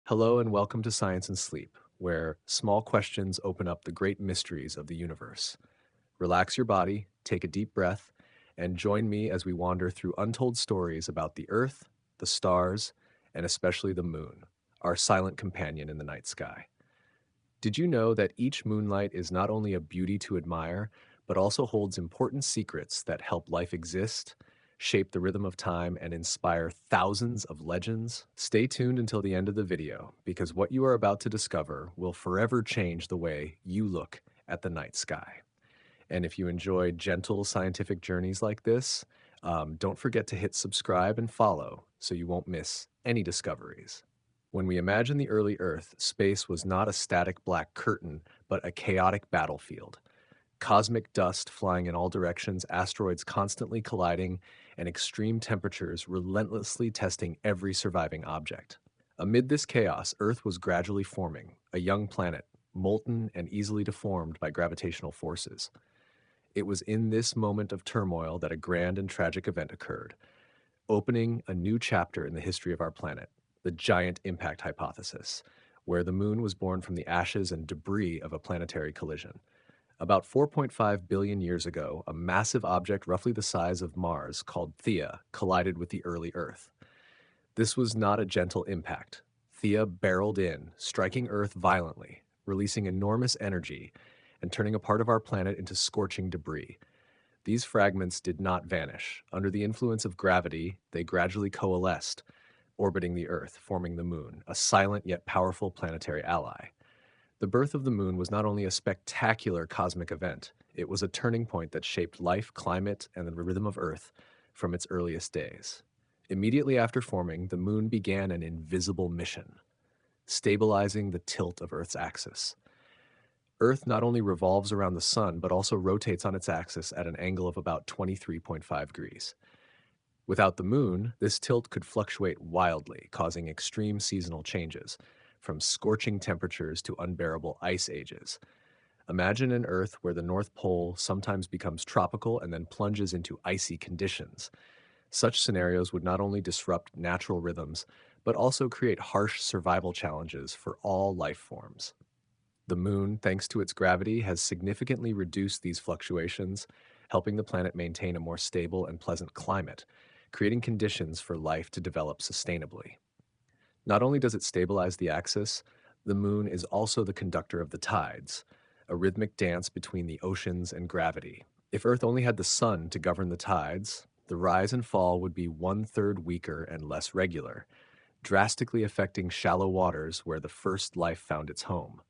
Hello and welcome to Science and Sleep, where small questions open up the great mysteries of the universe. Relax your body, take a deep breath, and join me as we wander through untold stories about the Earth, the stars, and especially the moon, our silent companion in the night sky. Did you know that each moonlight is not only a beauty to admire, but also holds important secrets that help life exist, shape the rhythm of time, and inspire thousands of legends? Stay tuned until the end of the video, because what you are about to discover will forever change the way you look at the night sky. And if you enjoy gentle scientific journeys like this, don't forget to hit subscribe and follow so you won't miss any discoveries. When we imagine the early Earth, space was not a static black curtain, but a chaotic battlefield. Cosmic dust flying in all directions, asteroids constantly colliding, and extreme temperatures relentlessly testing every surviving object. Amid this chaos, Earth was gradually forming, a young planet, molten and easily deformed by gravitational forces. It was in this moment of turmoil that a grand and tragic event occurred, opening a new chapter in the history of our planet, the giant impact hypothesis, where the moon was born from the ashes and debris of a planetary collision. About 4.5 billion years ago, a massive object roughly the size of Mars called Theia collided with the early Earth. This was not a gentle impact. Theia barreled in, striking Earth violently, releasing enormous energy and turning a part of our planet into scorching debris. These fragments did not vanish. Under the influence of gravity, they gradually coalesced, orbiting the Earth, forming the Moon, a silent yet powerful planetary ally. The birth of the Moon was not only a spectacular cosmic event, it was a turning point that shaped life, climate, and the rhythm of Earth from its earliest days. Immediately after forming, the Moon began an invisible mission, stabilizing the tilt of Earth's axis. Earth not only revolves around the Sun, but also rotates on its axis at an angle of about 23.5 degrees. Without the Moon, this tilt could fluctuate wildly, causing extreme seasonal changes, from scorching temperatures to unbearable ice ages. Imagine an Earth where the North Pole sometimes becomes tropical and then plunges into icy conditions. Such scenarios would not only disrupt natural rhythms, but also create harsh survival challenges for all life forms. The Moon, thanks to its gravity, has significantly reduced these fluctuations, helping the planet maintain a more stable and pleasant climate, creating conditions for life to develop sustainably. Not only does it stabilize the axis, the Moon is also the conductor of the tides, a rhythmic dance between the oceans and gravity. If Earth only had the Sun to govern the tides, the rise and fall would be one-third weaker and less regular, drastically affecting shallow waters where the first life found its home.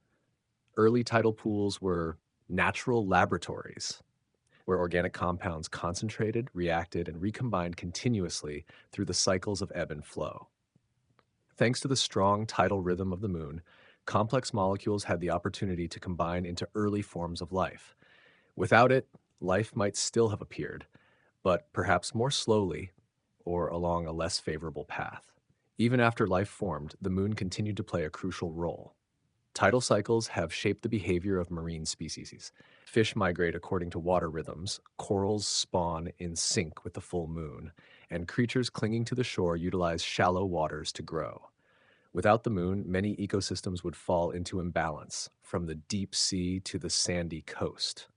Early tidal pools were natural laboratories where organic compounds concentrated, reacted, and recombined continuously through the cycles of ebb and flow. Thanks to the strong tidal rhythm of the Moon, complex molecules had the opportunity to combine into early forms of life. Without it, life might still have appeared, but perhaps more slowly or along a less favorable path. Even after life formed, the Moon continued to play a crucial role. Tidal cycles have shaped the behavior of marine species. Fish migrate according to water rhythms, corals spawn in sync with the full moon, and creatures clinging to the shore utilize shallow waters to grow. Without the moon, many ecosystems would fall into imbalance, from the deep sea to the sandy coast.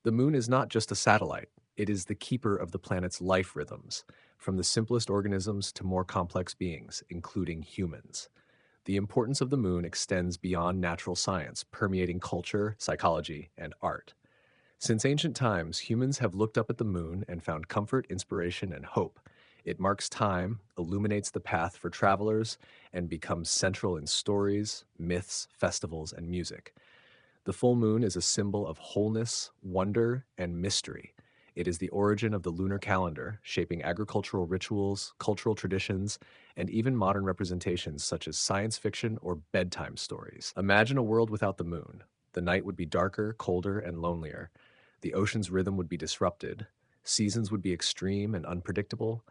The moon is not just a satellite, it is the keeper of the planet's life rhythms, from the simplest organisms to more complex beings, including humans. The importance of the moon extends beyond natural science, permeating culture, psychology, and art. Since ancient times, humans have looked up at the moon and found comfort, inspiration, and hope. It marks time, illuminates the path for travelers, and becomes central in stories, myths, festivals, and music. The full moon is a symbol of wholeness, wonder, and mystery. It is the origin of the lunar calendar, shaping agricultural rituals, cultural traditions, and even modern representations such as science fiction or bedtime stories. Imagine a world without the moon. The night would be darker, colder, and lonelier. The ocean's rhythm would be disrupted. Seasons would be extreme and unpredictable.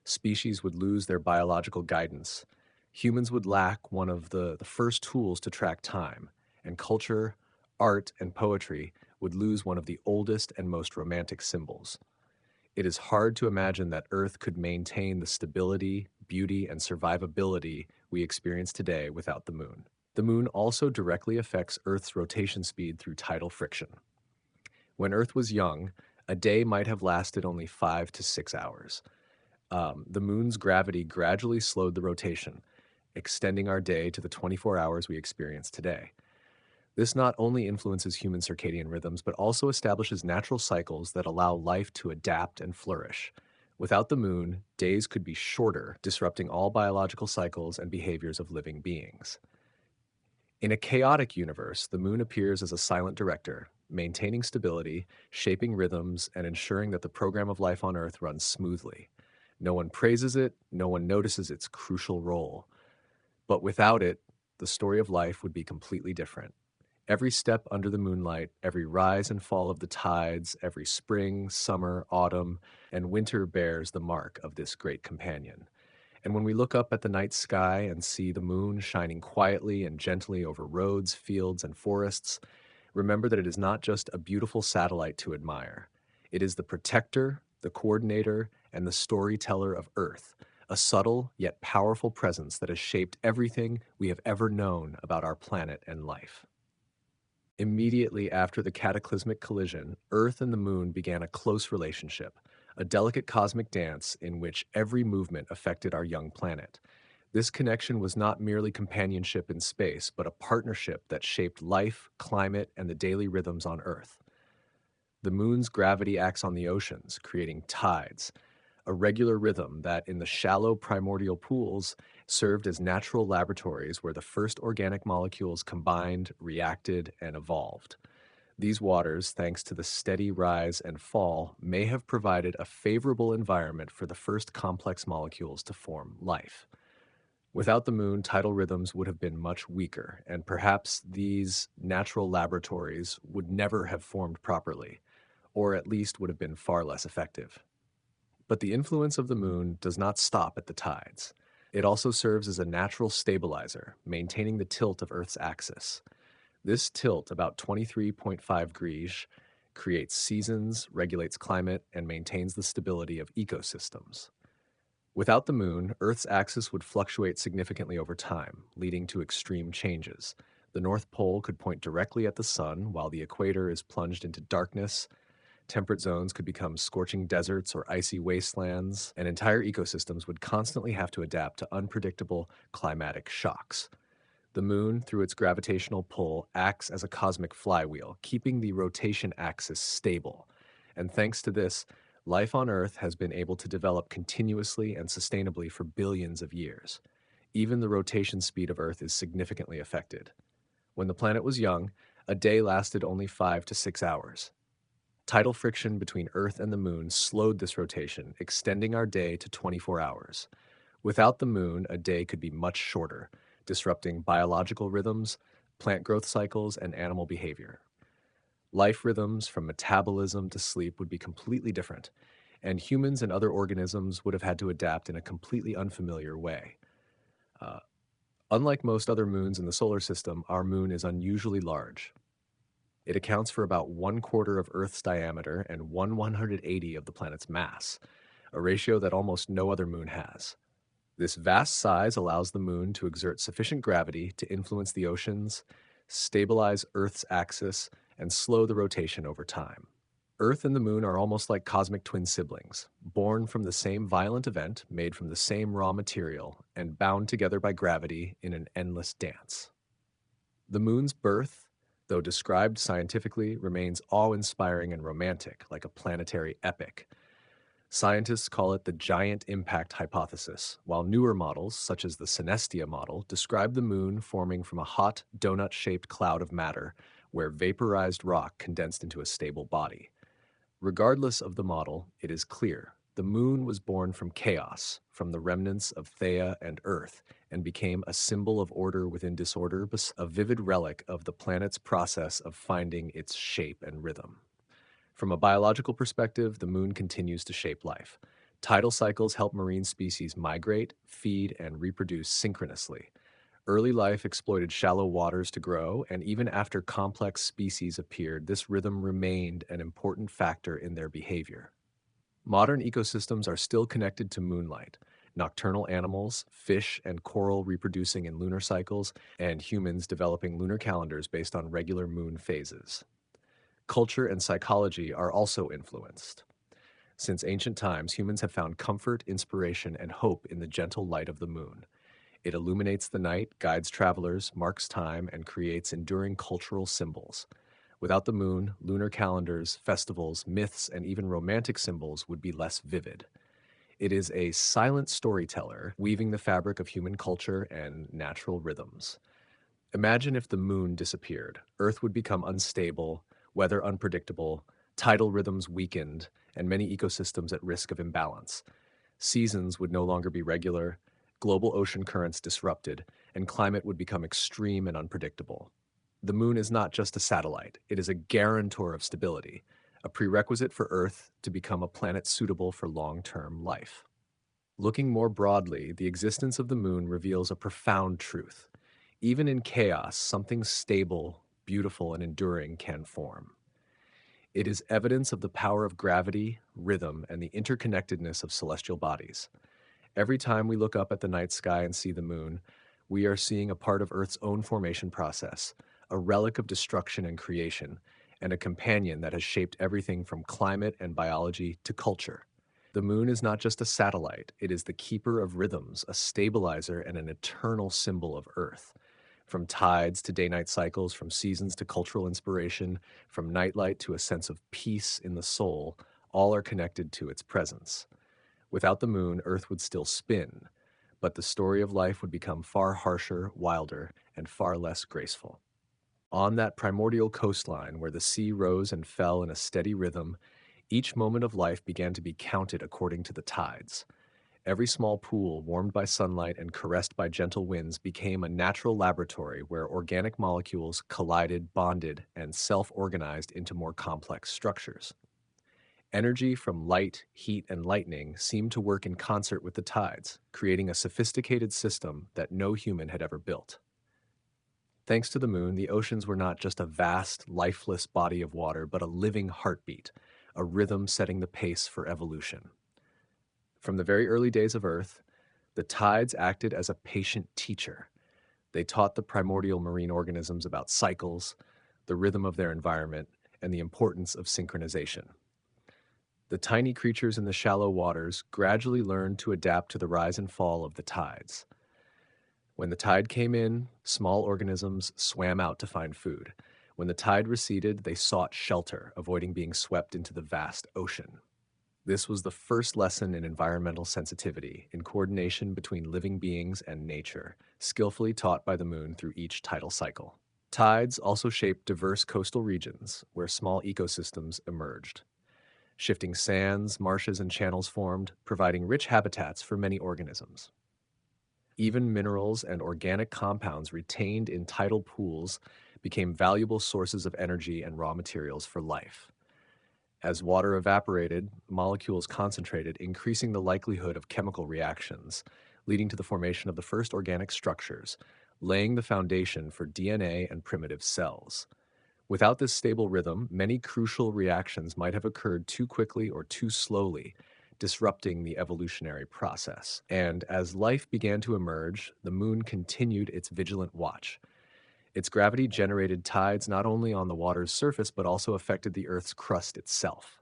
Species would lose their biological guidance. Humans would lack one of the first tools to track time, and culture, art, and poetry would lose one of the oldest and most romantic symbols. It is hard to imagine that Earth could maintain the stability, beauty and survivability we experience today without the moon. The moon also directly affects Earth's rotation speed through tidal friction. When Earth was young, a day might have lasted only 5 to 6 hours. The moon's gravity gradually slowed the rotation, extending our day to the 24 hours we experience today. This not only influences human circadian rhythms, but also establishes natural cycles that allow life to adapt and flourish. Without the moon, days could be shorter, disrupting all biological cycles and behaviors of living beings. In a chaotic universe, the moon appears as a silent director, maintaining stability, shaping rhythms, and ensuring that the program of life on Earth runs smoothly. No one praises it, no one notices its crucial role. But without it, the story of life would be completely different. Every step under the moonlight, every rise and fall of the tides, every spring, summer, autumn, and winter bears the mark of this great companion. And when we look up at the night sky and see the moon shining quietly and gently over roads, fields, and forests, remember that it is not just a beautiful satellite to admire. It is the protector, the coordinator, and the storyteller of Earth, a subtle yet powerful presence that has shaped everything we have ever known about our planet and life. Immediately after the cataclysmic collision, Earth and the Moon began a close relationship, a delicate cosmic dance in which every movement affected our young planet. This connection was not merely companionship in space, but a partnership that shaped life, climate, and the daily rhythms on Earth. The Moon's gravity acts on the oceans, creating tides, a regular rhythm that, in the shallow primordial pools, served as natural laboratories where the first organic molecules combined, reacted, and evolved. These waters, thanks to the steady rise and fall, may have provided a favorable environment for the first complex molecules to form life. Without the moon, tidal rhythms would have been much weaker, and perhaps these natural laboratories would never have formed properly, or at least would have been far less effective. But the influence of the moon does not stop at the tides. It also serves as a natural stabilizer, maintaining the tilt of Earth's axis. This tilt, about 23.5 degrees, creates seasons, regulates climate, and maintains the stability of ecosystems. Without the moon, Earth's axis would fluctuate significantly over time, leading to extreme changes. The North Pole could point directly at the sun, while the equator is plunged into darkness. Temperate zones could become scorching deserts or icy wastelands, and entire ecosystems would constantly have to adapt to unpredictable climatic shocks. The moon, through its gravitational pull, acts as a cosmic flywheel, keeping the rotation axis stable. And thanks to this, life on Earth has been able to develop continuously and sustainably for billions of years. Even the rotation speed of Earth is significantly affected. When the planet was young, a day lasted only 5 to 6 hours. Tidal friction between Earth and the moon slowed this rotation, extending our day to 24 hours. Without the moon, a day could be much shorter, disrupting biological rhythms, plant growth cycles, and animal behavior. Life rhythms, from metabolism to sleep, would be completely different, and humans and other organisms would have had to adapt in a completely unfamiliar way. Uh, Unlike most other moons in the solar system, our moon is unusually large. It accounts for about 1/4 of Earth's diameter and 1/180 of the planet's mass, a ratio that almost no other moon has. This vast size allows the moon to exert sufficient gravity to influence the oceans, stabilize Earth's axis, and slow the rotation over time. Earth and the moon are almost like cosmic twin siblings, born from the same violent event, made from the same raw material, and bound together by gravity in an endless dance. The moon's birth, though described scientifically, remains awe-inspiring and romantic, like a planetary epic. Scientists call it the giant impact hypothesis, while newer models, such as the Synestia model, describe the moon forming from a hot, donut-shaped cloud of matter where vaporized rock condensed into a stable body. Regardless of the model, it is clear the moon was born from chaos, from the remnants of Theia and Earth, and became a symbol of order within disorder, a vivid relic of the planet's process of finding its shape and rhythm. From a biological perspective, the moon continues to shape life. Tidal cycles help marine species migrate, feed, and reproduce synchronously. Early life exploited shallow waters to grow, and even after complex species appeared, this rhythm remained an important factor in their behavior. Modern ecosystems are still connected to moonlight. nocturnal animals, fish and coral reproducing in lunar cycles, and humans developing lunar calendars based on regular moon phases. Culture and psychology are also influenced. Since ancient times, humans have found comfort, inspiration, and hope in the gentle light of the moon. It illuminates the night, guides travelers, marks time, and creates enduring cultural symbols. Without the moon, lunar calendars, festivals, myths, and even romantic symbols would be less vivid. It is a silent storyteller, weaving the fabric of human culture and natural rhythms. Imagine if the moon disappeared. Earth would become unstable, weather unpredictable, tidal rhythms weakened, and many ecosystems at risk of imbalance. Seasons would no longer be regular, global ocean currents disrupted, and climate would become extreme and unpredictable. The moon is not just a satellite, it is a guarantor of stability, a prerequisite for Earth to become a planet suitable for long term life. Looking more broadly, the existence of the moon reveals a profound truth. Even in chaos, something stable, beautiful, and enduring can form. It is evidence of the power of gravity, rhythm, and the interconnectedness of celestial bodies. Every time we look up at the night sky and see the moon, we are seeing a part of Earth's own formation process, a relic of destruction and creation, and a companion that has shaped everything from climate and biology to culture. The moon is not just a satellite, it is the keeper of rhythms, a stabilizer, and an eternal symbol of Earth. From tides to day night cycles, from seasons to cultural inspiration, from nightlight to a sense of peace in the soul, all are connected to its presence. Without the moon, Earth would still spin, but the story of life would become far harsher, wilder, and far less graceful. On that primordial coastline where the sea rose and fell in a steady rhythm, each moment of life began to be counted according to the tides. Every small pool, warmed by sunlight and caressed by gentle winds, became a natural laboratory where organic molecules collided, bonded, and self organized into more complex structures. Energy from light, heat, and lightning seemed to work in concert with the tides, creating a sophisticated system that no human had ever built. Thanks to the moon, the oceans were not just a vast, lifeless body of water, but a living heartbeat, a rhythm setting the pace for evolution. From the very early days of Earth, the tides acted as a patient teacher. They taught the primordial marine organisms about cycles, the rhythm of their environment, and the importance of synchronization. The tiny creatures in the shallow waters gradually learned to adapt to the rise and fall of the tides. When the tide came in, small organisms swam out to find food. When the tide receded, they sought shelter, avoiding being swept into the vast ocean. This was the first lesson in environmental sensitivity, in coordination between living beings and nature, skillfully taught by the moon through each tidal cycle. Tides also shaped diverse coastal regions where small ecosystems emerged. Shifting sands, marshes, and channels formed, providing rich habitats for many organisms. Even minerals and organic compounds retained in tidal pools became valuable sources of energy and raw materials for life. As water evaporated, molecules concentrated, increasing the likelihood of chemical reactions, leading to the formation of the first organic structures, laying the foundation for DNA and primitive cells. Without this stable rhythm, many crucial reactions might have occurred too quickly or too slowly, disrupting the evolutionary process. And as life began to emerge, the moon continued its vigilant watch. Its gravity generated tides not only on the water's surface, but also affected the Earth's crust itself.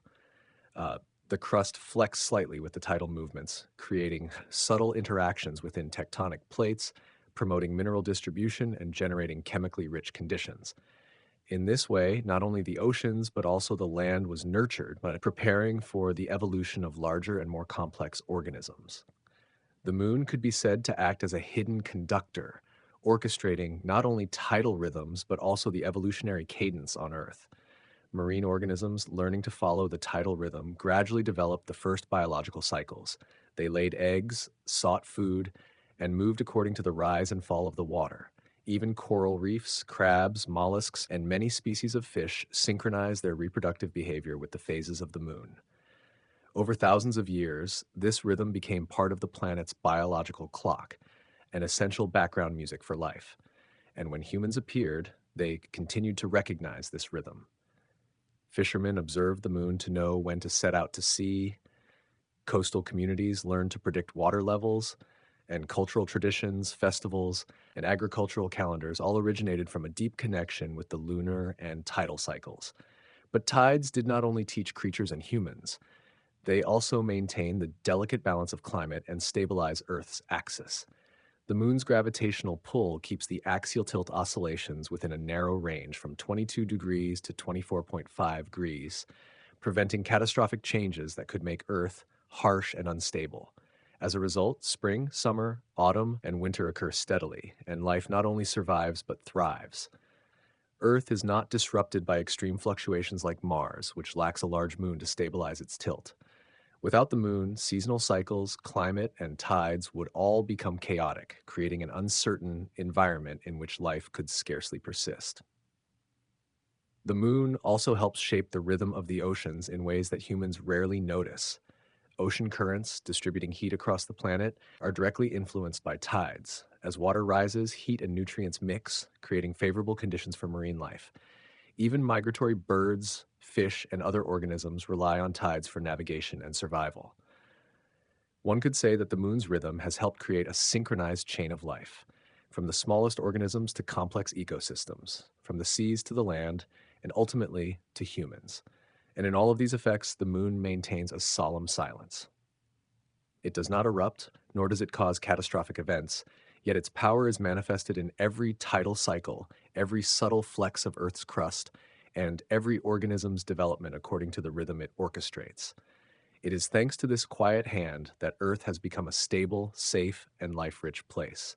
Uh, the crust flexed slightly with the tidal movements, creating subtle interactions within tectonic plates, promoting mineral distribution and generating chemically rich conditions. In this way, not only the oceans, but also the land was nurtured by preparing for the evolution of larger and more complex organisms. The moon could be said to act as a hidden conductor, orchestrating not only tidal rhythms, but also the evolutionary cadence on Earth. Marine organisms, learning to follow the tidal rhythm, gradually developed the first biological cycles. They laid eggs, sought food, and moved according to the rise and fall of the water. Even coral reefs, crabs, mollusks, and many species of fish synchronize their reproductive behavior with the phases of the moon. Over thousands of years, this rhythm became part of the planet's biological clock, an essential background music for life. And when humans appeared, they continued to recognize this rhythm. Fishermen observed the moon to know when to set out to sea. Coastal communities learned to predict water levels, and cultural traditions, festivals, and agricultural calendars all originated from a deep connection with the lunar and tidal cycles. But tides did not only teach creatures and humans, they also maintain the delicate balance of climate and stabilize Earth's axis. The moon's gravitational pull keeps the axial tilt oscillations within a narrow range from 22 degrees to 24.5 degrees, preventing catastrophic changes that could make Earth harsh and unstable. As a result, spring, summer, autumn, and winter occur steadily, and life not only survives but thrives. Earth is not disrupted by extreme fluctuations like Mars, which lacks a large moon to stabilize its tilt. Without the moon, seasonal cycles, climate, and tides would all become chaotic, creating an uncertain environment in which life could scarcely persist. The moon also helps shape the rhythm of the oceans in ways that humans rarely notice. Ocean currents, distributing heat across the planet, are directly influenced by tides. As water rises, heat and nutrients mix, creating favorable conditions for marine life. Even migratory birds, fish, and other organisms rely on tides for navigation and survival. One could say that the moon's rhythm has helped create a synchronized chain of life, from the smallest organisms to complex ecosystems, from the seas to the land, and ultimately to humans. And in all of these effects, the moon maintains a solemn silence. It does not erupt, nor does it cause catastrophic events, yet its power is manifested in every tidal cycle, every subtle flex of Earth's crust, and every organism's development according to the rhythm it orchestrates. It is thanks to this quiet hand that Earth has become a stable, safe, and life-rich place.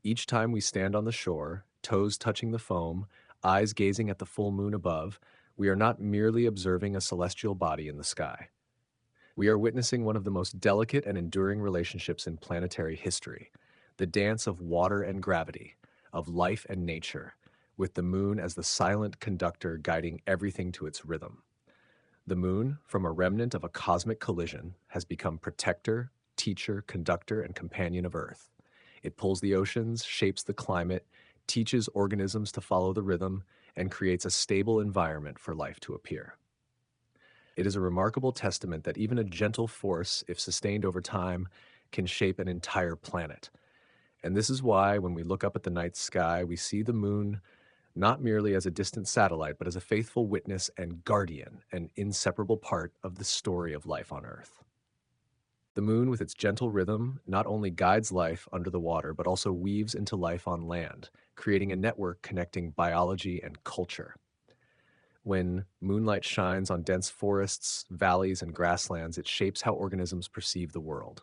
Each time we stand on the shore, toes touching the foam, eyes gazing at the full moon above, we are not merely observing a celestial body in the sky. We are witnessing one of the most delicate and enduring relationships in planetary history, the dance of water and gravity, of life and nature, with the moon as the silent conductor guiding everything to its rhythm. The moon, from a remnant of a cosmic collision, has become protector, teacher, conductor, and companion of Earth. It pulls the oceans, shapes the climate, teaches organisms to follow the rhythm, and creates a stable environment for life to appear. It is a remarkable testament that even a gentle force, if sustained over time, can shape an entire planet. And this is why, when we look up at the night sky, we see the moon not merely as a distant satellite, but as a faithful witness and guardian, an inseparable part of the story of life on Earth. The moon, with its gentle rhythm, not only guides life under the water, but also weaves into life on land, creating a network connecting biology and culture. When moonlight shines on dense forests, valleys, and grasslands, it shapes how organisms perceive the world.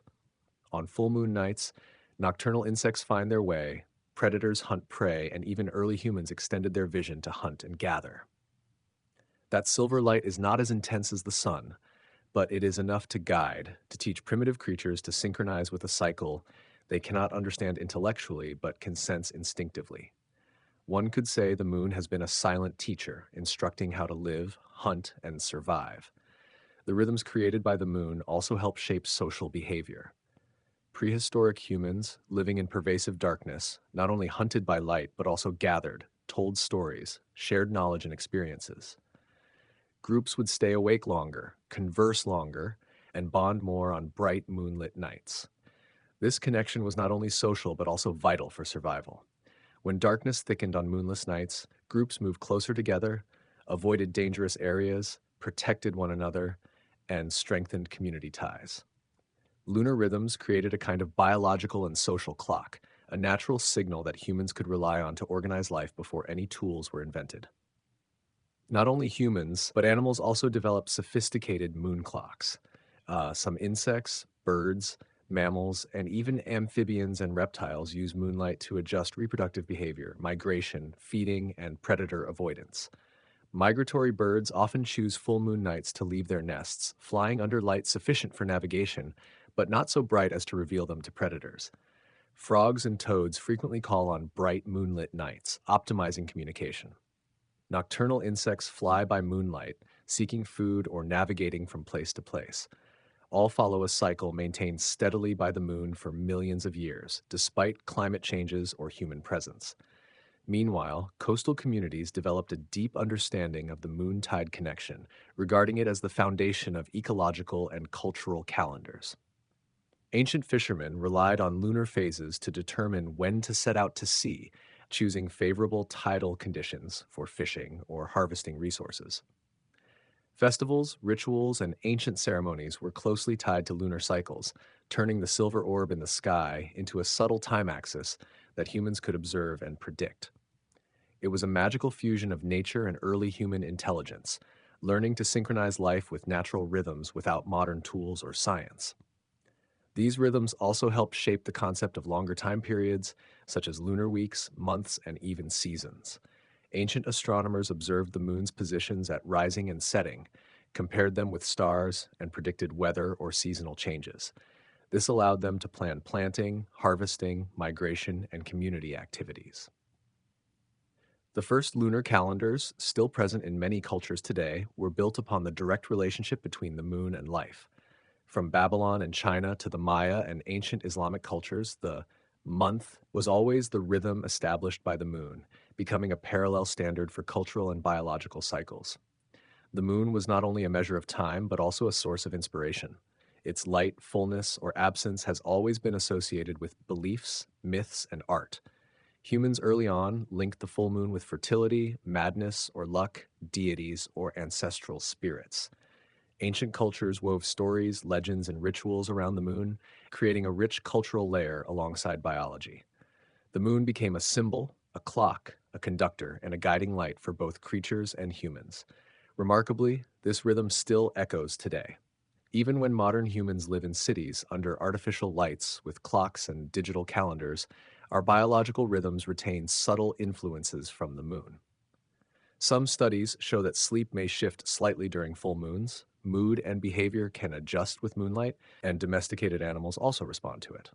On full moon nights, nocturnal insects find their way, predators hunt prey, and even early humans extended their vision to hunt and gather. That silver light is not as intense as the sun, but it is enough to guide, to teach primitive creatures to synchronize with a cycle they cannot understand intellectually but can sense instinctively. One could say the moon has been a silent teacher, instructing how to live, hunt, and survive. The rhythms created by the moon also help shape social behavior. Prehistoric humans, living in pervasive darkness, not only hunted by light but also gathered, told stories, shared knowledge and experiences. Groups would stay awake longer, converse longer, and bond more on bright moonlit nights. This connection was not only social but also vital for survival. When darkness thickened on moonless nights, groups moved closer together, avoided dangerous areas, protected one another, and strengthened community ties. Lunar rhythms created a kind of biological and social clock, a natural signal that humans could rely on to organize life before any tools were invented. Not only humans, but animals also developed sophisticated moon clocks. Some insects, birds, mammals, and even amphibians and reptiles use moonlight to adjust reproductive behavior, migration, feeding, and predator avoidance. Migratory birds often choose full moon nights to leave their nests, flying under light sufficient for navigation, but not so bright as to reveal them to predators. Frogs and toads frequently call on bright moonlit nights, optimizing communication. Nocturnal insects fly by moonlight, seeking food or navigating from place to place. All follow a cycle maintained steadily by the moon for millions of years, despite climate changes or human presence. Meanwhile, coastal communities developed a deep understanding of the moon tide connection, regarding it as the foundation of ecological and cultural calendars. Ancient fishermen relied on lunar phases to determine when to set out to sea, choosing favorable tidal conditions for fishing or harvesting resources. Festivals, rituals, and ancient ceremonies were closely tied to lunar cycles, turning the silver orb in the sky into a subtle time axis that humans could observe and predict. It was a magical fusion of nature and early human intelligence, learning to synchronize life with natural rhythms without modern tools or science. These rhythms also helped shape the concept of longer time periods, such as lunar weeks, months, and even seasons. Ancient astronomers observed the moon's positions at rising and setting, compared them with stars, and predicted weather or seasonal changes. This allowed them to plan planting, harvesting, migration, and community activities. The first lunar calendars, still present in many cultures today, were built upon the direct relationship between the moon and life. From Babylon and China to the Maya and ancient Islamic cultures, the month was always the rhythm established by the moon, becoming a parallel standard for cultural and biological cycles. The moon was not only a measure of time, but also a source of inspiration. Its light, fullness, or absence has always been associated with beliefs, myths, and art. Humans early on linked the full moon with fertility, madness, or luck, deities, or ancestral spirits. Ancient cultures wove stories, legends, and rituals around the moon, creating a rich cultural layer alongside biology. The moon became a symbol, a clock, a conductor, and a guiding light for both creatures and humans. Remarkably, this rhythm still echoes today. Even when modern humans live in cities under artificial lights with clocks and digital calendars, our biological rhythms retain subtle influences from the moon. Some studies show that sleep may shift slightly during full moons, mood and behavior can adjust with moonlight, and domesticated animals also respond to it.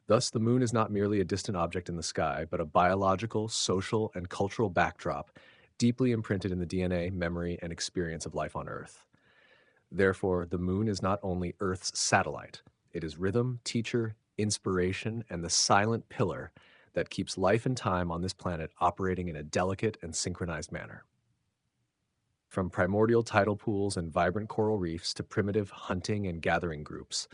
Thus, the moon is not merely a distant object in the sky, but a biological, social, and cultural backdrop deeply imprinted in the DNA, memory, and experience of life on Earth. Therefore, the moon is not only Earth's satellite, it is rhythm, teacher, inspiration, and the silent pillar that keeps life and time on this planet operating in a delicate and synchronized manner. From primordial tidal pools and vibrant coral reefs to primitive hunting and gathering groups,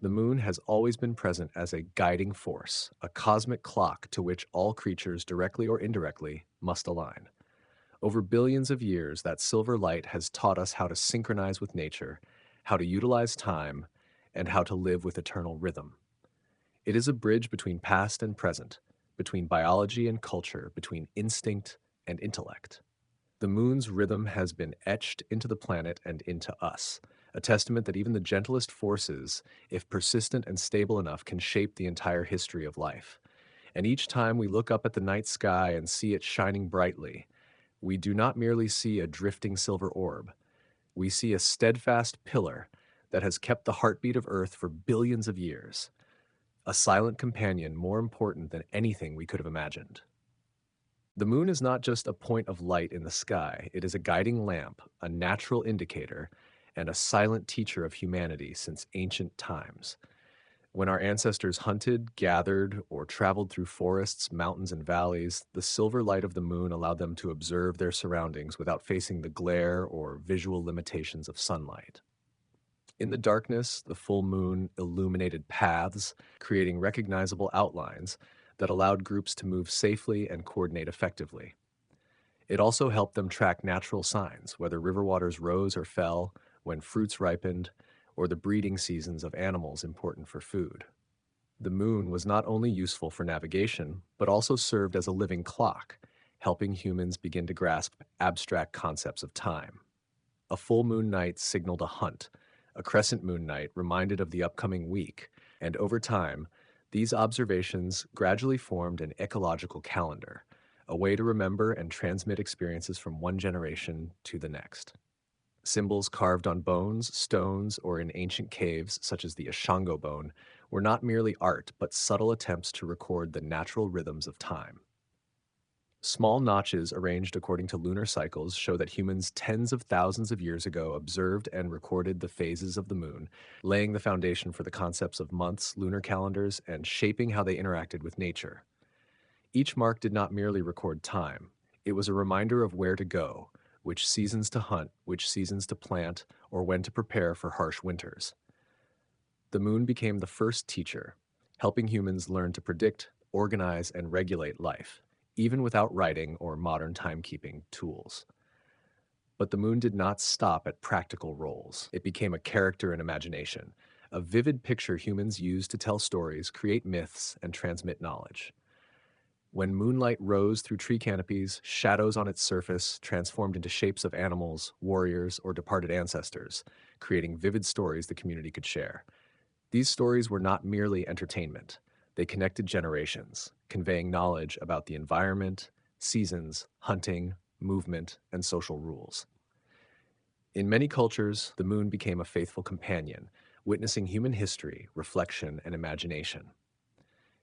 the moon has always been present as a guiding force, a cosmic clock to which all creatures, directly or indirectly, must align. Over billions of years, that silver light has taught us how to synchronize with nature, how to utilize time, and how to live with eternal rhythm. It is a bridge between past and present, between biology and culture, between instinct and intellect. The moon's rhythm has been etched into the planet and into us, a testament that even the gentlest forces, if persistent and stable enough, can shape the entire history of life. And each time we look up at the night sky and see it shining brightly, we do not merely see a drifting silver orb. We see a steadfast pillar that has kept the heartbeat of Earth for billions of years, a silent companion more important than anything we could have imagined. The moon is not just a point of light in the sky, it is a guiding lamp, a natural indicator, and a silent teacher of humanity since ancient times. When our ancestors hunted, gathered, or traveled through forests, mountains, and valleys, the silver light of the moon allowed them to observe their surroundings without facing the glare or visual limitations of sunlight. In the darkness, the full moon illuminated paths, creating recognizable outlines that allowed groups to move safely and coordinate effectively. It also helped them track natural signs, whether river waters rose or fell, when fruits ripened, or the breeding seasons of animals important for food. The moon was not only useful for navigation, but also served as a living clock, helping humans begin to grasp abstract concepts of time. A full moon night signaled a hunt, a crescent moon night reminded of the upcoming week, and over time, these observations gradually formed an ecological calendar, a way to remember and transmit experiences from one generation to the next. Symbols carved on bones, stones, or in ancient caves, such as the Ashango bone, were not merely art, but subtle attempts to record the natural rhythms of time. Small notches arranged according to lunar cycles show that humans tens of thousands of years ago observed and recorded the phases of the moon, laying the foundation for the concepts of months, lunar calendars, and shaping how they interacted with nature. Each mark did not merely record time, it was a reminder of where to go, which seasons to hunt, which seasons to plant, or when to prepare for harsh winters. The moon became the first teacher, helping humans learn to predict, organize, and regulate life, even without writing or modern timekeeping tools. But the moon did not stop at practical roles. It became a character in imagination, a vivid picture humans use to tell stories, create myths, and transmit knowledge. When moonlight rose through tree canopies, shadows on its surface transformed into shapes of animals, warriors, or departed ancestors, creating vivid stories the community could share. These stories were not merely entertainment. They connected generations, conveying knowledge about the environment, seasons, hunting, movement, and social rules. In many cultures, the moon became a faithful companion, witnessing human history, reflection, and imagination.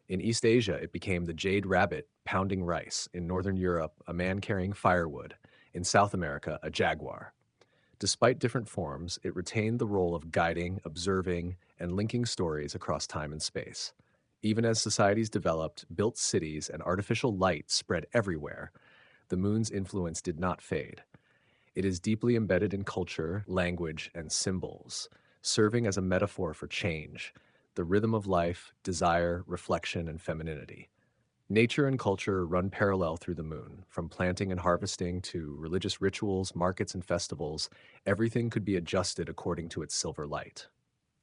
In East Asia, it became the jade rabbit pounding rice. In Northern Europe, a man carrying firewood. In South America, a jaguar. Despite different forms, it retained the role of guiding, observing, and linking stories across time and space. Even as societies developed, built cities, and artificial light spread everywhere, the moon's influence did not fade. It is deeply embedded in culture, language, and symbols, serving as a metaphor for change, the rhythm of life, desire, reflection, and femininity. Nature and culture run parallel through the moon. From planting and harvesting to religious rituals, markets, and festivals, everything could be adjusted according to its silver light.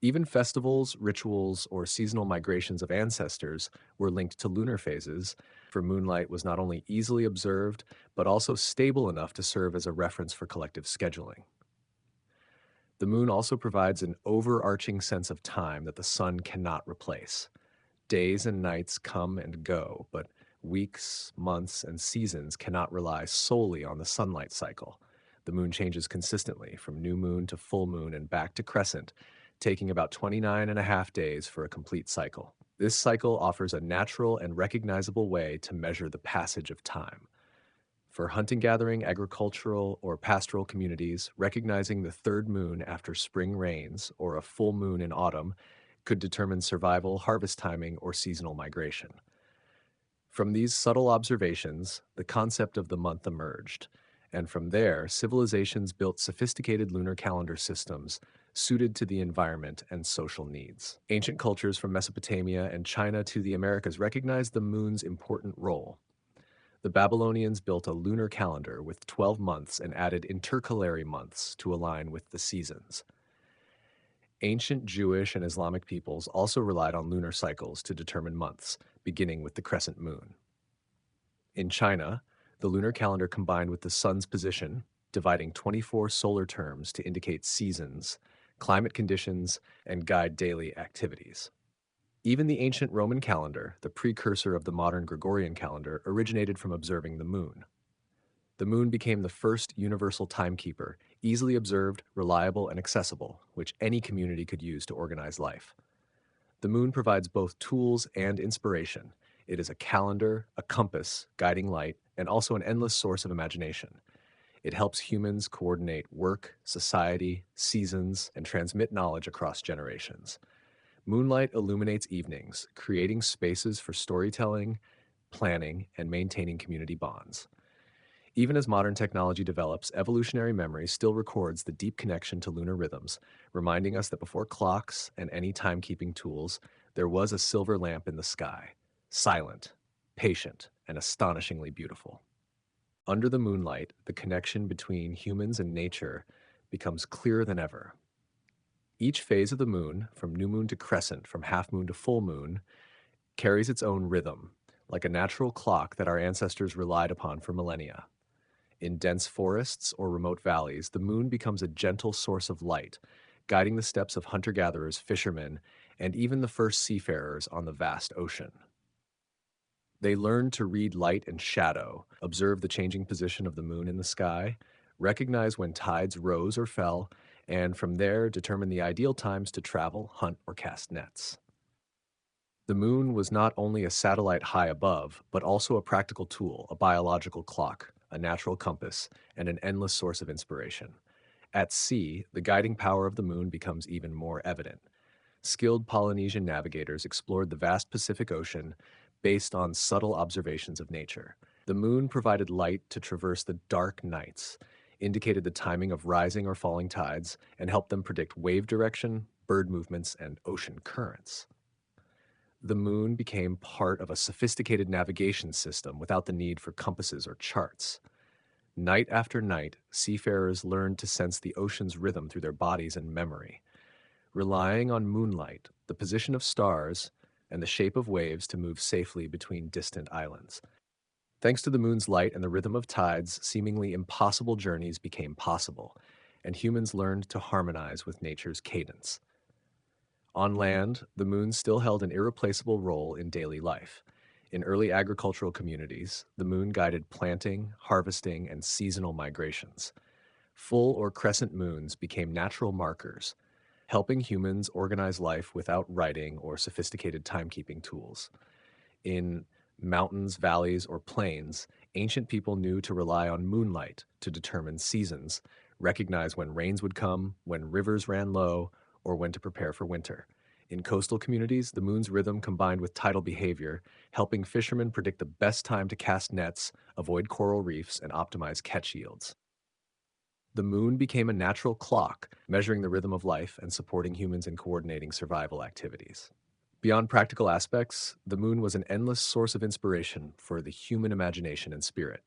Even festivals, rituals, or seasonal migrations of ancestors were linked to lunar phases, for moonlight was not only easily observed, but also stable enough to serve as a reference for collective scheduling. The moon also provides an overarching sense of time that the sun cannot replace. Days and nights come and go, but weeks, months, and seasons cannot rely solely on the sunlight cycle. The moon changes consistently from new moon to full moon and back to crescent, taking about 29 and a half days for a complete cycle. This cycle offers a natural and recognizable way to measure the passage of time. For hunting gathering, agricultural, or pastoral communities, recognizing the third moon after spring rains or a full moon in autumn could determine survival, harvest timing, or seasonal migration. From these subtle observations, the concept of the month emerged, and from there, civilizations built sophisticated lunar calendar systems suited to the environment and social needs. Ancient cultures from Mesopotamia and China to the Americas recognized the moon's important role. The Babylonians built a lunar calendar with 12 months and added intercalary months to align with the seasons. Ancient Jewish and Islamic peoples also relied on lunar cycles to determine months, beginning with the crescent moon. In China, the lunar calendar combined with the sun's position, dividing 24 solar terms to indicate seasons, climate conditions, and guide daily activities. Even the ancient Roman calendar, the precursor of the modern Gregorian calendar, originated from observing the moon. The moon became the first universal timekeeper, easily observed, reliable, and accessible, which any community could use to organize life. The moon provides both tools and inspiration. It is a calendar, a compass, guiding light, and also an endless source of imagination. It helps humans coordinate work, society, seasons, and transmit knowledge across generations. Moonlight illuminates evenings, creating spaces for storytelling, planning, and maintaining community bonds. Even as modern technology develops, evolutionary memory still records the deep connection to lunar rhythms, reminding us that before clocks and any timekeeping tools, there was a silver lamp in the sky, silent, patient, and astonishingly beautiful. Under the moonlight, the connection between humans and nature becomes clearer than ever. Each phase of the moon, from new moon to crescent, from half moon to full moon, carries its own rhythm, like a natural clock that our ancestors relied upon for millennia. In dense forests or remote valleys, the moon becomes a gentle source of light, guiding the steps of hunter-gatherers, fishermen, and even the first seafarers on the vast ocean. They learn to read light and shadow, observe the changing position of the moon in the sky, recognize when tides rose or fell, and from there determine the ideal times to travel, hunt, or cast nets. The moon was not only a satellite high above, but also a practical tool, a biological clock, a natural compass, and an endless source of inspiration. At sea, the guiding power of the moon becomes even more evident. Skilled Polynesian navigators explored the vast Pacific Ocean, based on subtle observations of nature. The moon provided light to traverse the dark nights, indicated the timing of rising or falling tides, and helped them predict wave direction, bird movements, and ocean currents. The moon became part of a sophisticated navigation system without the need for compasses or charts. Night after night, seafarers learned to sense the ocean's rhythm through their bodies and memory, relying on moonlight, the position of stars, and the shape of waves to move safely between distant islands. Thanks to the moon's light and the rhythm of tides, seemingly impossible journeys became possible, and humans learned to harmonize with nature's cadence. On land, the moon still held an irreplaceable role in daily life. In early agricultural communities, the moon guided planting, harvesting, and seasonal migrations. Full or crescent moons became natural markers, helping humans organize life without writing or sophisticated timekeeping tools. In mountains, valleys, or plains, ancient people knew to rely on moonlight to determine seasons, recognize when rains would come, when rivers ran low, or when to prepare for winter. In coastal communities, the moon's rhythm combined with tidal behavior, helping fishermen predict the best time to cast nets, avoid coral reefs, and optimize catch yields. The moon became a natural clock, measuring the rhythm of life and supporting humans in coordinating survival activities. Beyond practical aspects, the moon was an endless source of inspiration for the human imagination and spirit.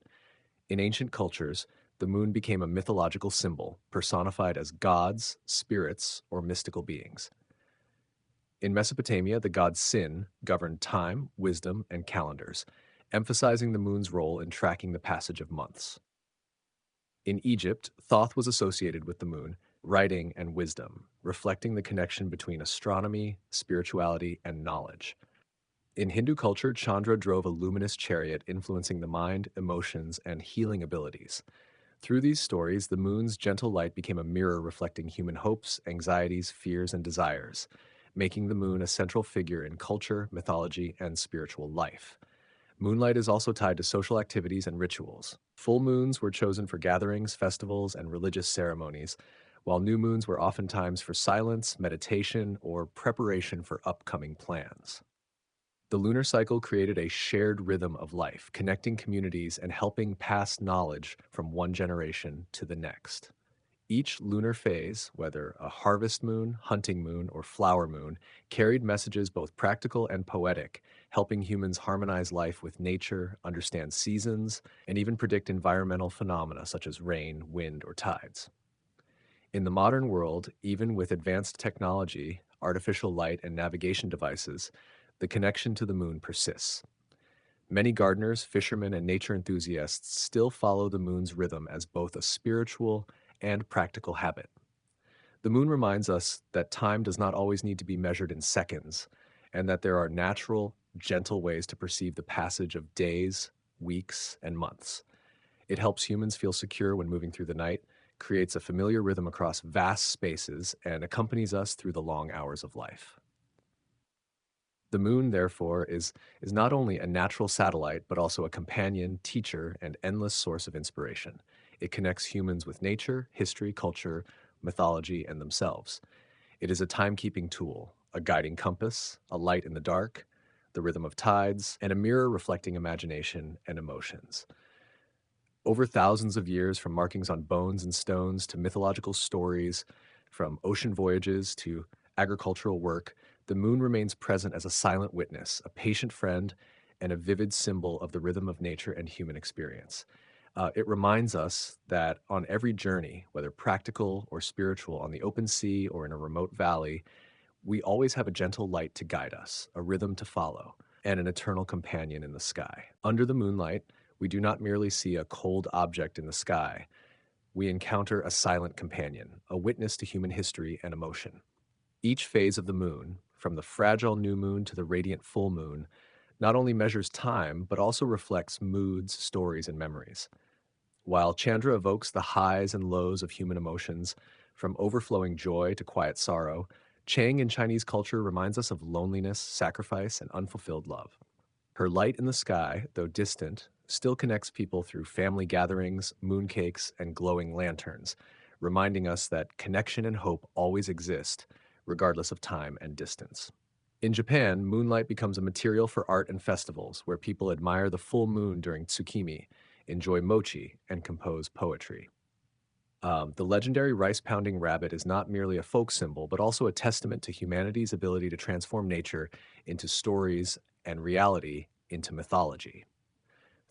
In ancient cultures, the moon became a mythological symbol, personified as gods, spirits, or mystical beings. In Mesopotamia, the god Sin governed time, wisdom, and calendars, emphasizing the moon's role in tracking the passage of months. In Egypt, Thoth was associated with the moon, writing and wisdom, reflecting the connection between astronomy, spirituality, and knowledge. In Hindu culture, Chandra drove a luminous chariot influencing the mind, emotions, and healing abilities. Through these stories, the moon's gentle light became a mirror reflecting human hopes, anxieties, fears, and desires, making the moon a central figure in culture, mythology, and spiritual life. Moonlight is also tied to social activities and rituals. Full moons were chosen for gatherings, festivals, and religious ceremonies, while new moons were oftentimes for silence, meditation, or preparation for upcoming plans. The lunar cycle created a shared rhythm of life, connecting communities and helping pass knowledge from one generation to the next. Each lunar phase, whether a harvest moon, hunting moon, or flower moon, carried messages both practical and poetic, helping humans harmonize life with nature, understand seasons, and even predict environmental phenomena such as rain, wind, or tides. In the modern world, even with advanced technology, artificial light, and navigation devices, the connection to the moon persists. Many gardeners, fishermen, and nature enthusiasts still follow the moon's rhythm as both a spiritual and practical habit. The moon reminds us that time does not always need to be measured in seconds, and that there are natural, gentle ways to perceive the passage of days, weeks, and months. It helps humans feel secure when moving through the night, creates a familiar rhythm across vast spaces, and accompanies us through the long hours of life. The moon, therefore, is not only a natural satellite, but also a companion, teacher, and endless source of inspiration. It connects humans with nature, history, culture, mythology, and themselves. It is a timekeeping tool, a guiding compass, a light in the dark, the rhythm of tides, and a mirror reflecting imagination and emotions. Over thousands of years, from markings on bones and stones to mythological stories, from ocean voyages to agricultural work, the moon remains present as a silent witness, a patient friend, and a vivid symbol of the rhythm of nature and human experience. It reminds us that on every journey, whether practical or spiritual, on the open sea or in a remote valley, we always have a gentle light to guide us, a rhythm to follow, and an eternal companion in the sky. Under the moonlight, we do not merely see a cold object in the sky. We encounter a silent companion, a witness to human history and emotion. Each phase of the moon, from the fragile new moon to the radiant full moon, not only measures time, but also reflects moods, stories, and memories. While Chandra evokes the highs and lows of human emotions, from overflowing joy to quiet sorrow, Chang in Chinese culture reminds us of loneliness, sacrifice, and unfulfilled love. Her light in the sky, though distant, still connects people through family gatherings, mooncakes, and glowing lanterns, reminding us that connection and hope always exist, regardless of time and distance. In Japan, moonlight becomes a material for art and festivals where people admire the full moon during tsukimi, enjoy mochi, and compose poetry. The legendary rice pounding rabbit is not merely a folk symbol, but also a testament to humanity's ability to transform nature into stories and reality into mythology.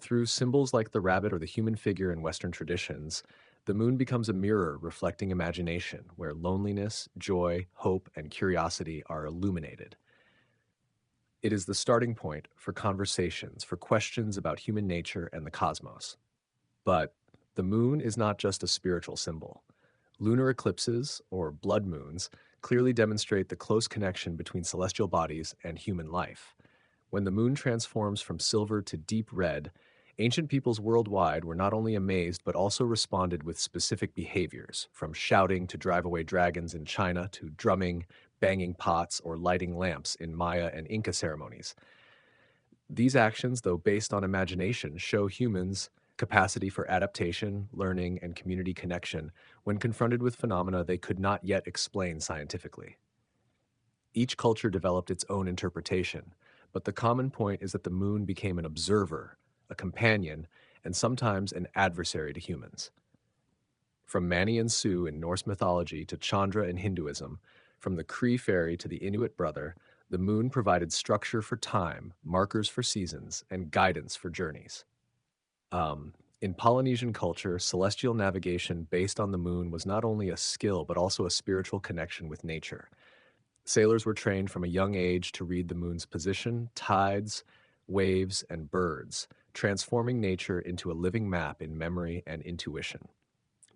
Through symbols like the rabbit or the human figure in Western traditions, the moon becomes a mirror reflecting imagination, where loneliness, joy, hope, and curiosity are illuminated. It is the starting point for conversations, for questions about human nature and the cosmos. But the moon is not just a spiritual symbol. Lunar eclipses, or blood moons, clearly demonstrate the close connection between celestial bodies and human life. When the moon transforms from silver to deep red, ancient peoples worldwide were not only amazed but also responded with specific behaviors, from shouting to drive away dragons in China to drumming, banging pots, or lighting lamps in Maya and Inca ceremonies. These actions, though based on imagination, show humans' capacity for adaptation, learning, and community connection when confronted with phenomena they could not yet explain scientifically. Each culture developed its own interpretation, but the common point is that the moon became an observer, a companion, and sometimes an adversary to humans. From Mani and Su in Norse mythology to Chandra in Hinduism, from the Cree fairy to the Inuit brother, the moon provided structure for time, markers for seasons, and guidance for journeys. In Polynesian culture, celestial navigation based on the moon was not only a skill but also a spiritual connection with nature. Sailors were trained from a young age to read the moon's position, tides, waves, and birds, transforming nature into a living map in memory and intuition.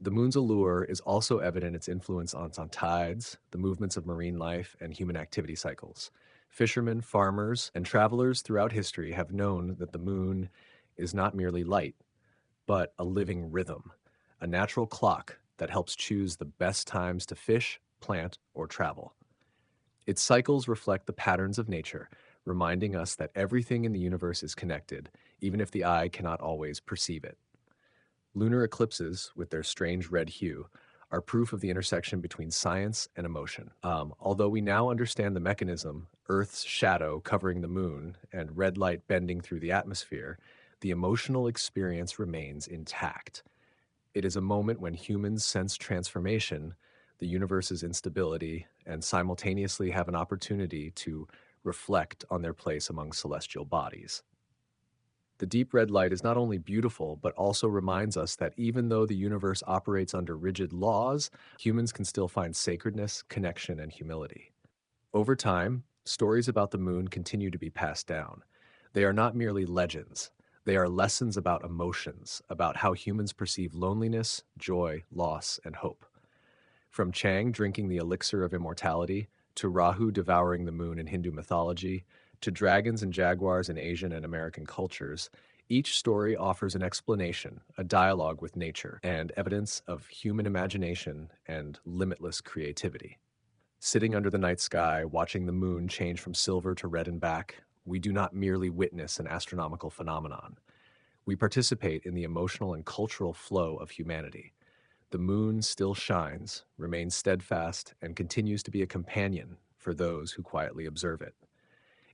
The moon's allure is also evident its influence on tides, the movements of marine life, and human activity cycles. Fishermen, farmers, and travelers throughout history have known that the moon is not merely light, but a living rhythm, a natural clock that helps choose the best times to fish, plant, or travel. Its cycles reflect the patterns of nature, reminding us that everything in the universe is connected, even if the eye cannot always perceive it. Lunar eclipses, with their strange red hue, are proof of the intersection between science and emotion. Although we now understand the mechanism, Earth's shadow covering the moon and red light bending through the atmosphere, the emotional experience remains intact. It is a moment when humans sense transformation, the universe's instability, and simultaneously have an opportunity to reflect on their place among celestial bodies. The deep red light is not only beautiful, but also reminds us that even though the universe operates under rigid laws, humans can still find sacredness, connection, and humility. Over time, stories about the moon continue to be passed down. They are not merely legends. They are lessons about emotions, about how humans perceive loneliness, joy, loss, and hope. From Chang drinking the elixir of immortality, to Rahu devouring the moon in Hindu mythology, to dragons and jaguars in Asian and American cultures, each story offers an explanation, a dialogue with nature, and evidence of human imagination and limitless creativity. Sitting under the night sky, watching the moon change from silver to red and back, we do not merely witness an astronomical phenomenon. We participate in the emotional and cultural flow of humanity. The moon still shines, remains steadfast, and continues to be a companion for those who quietly observe it.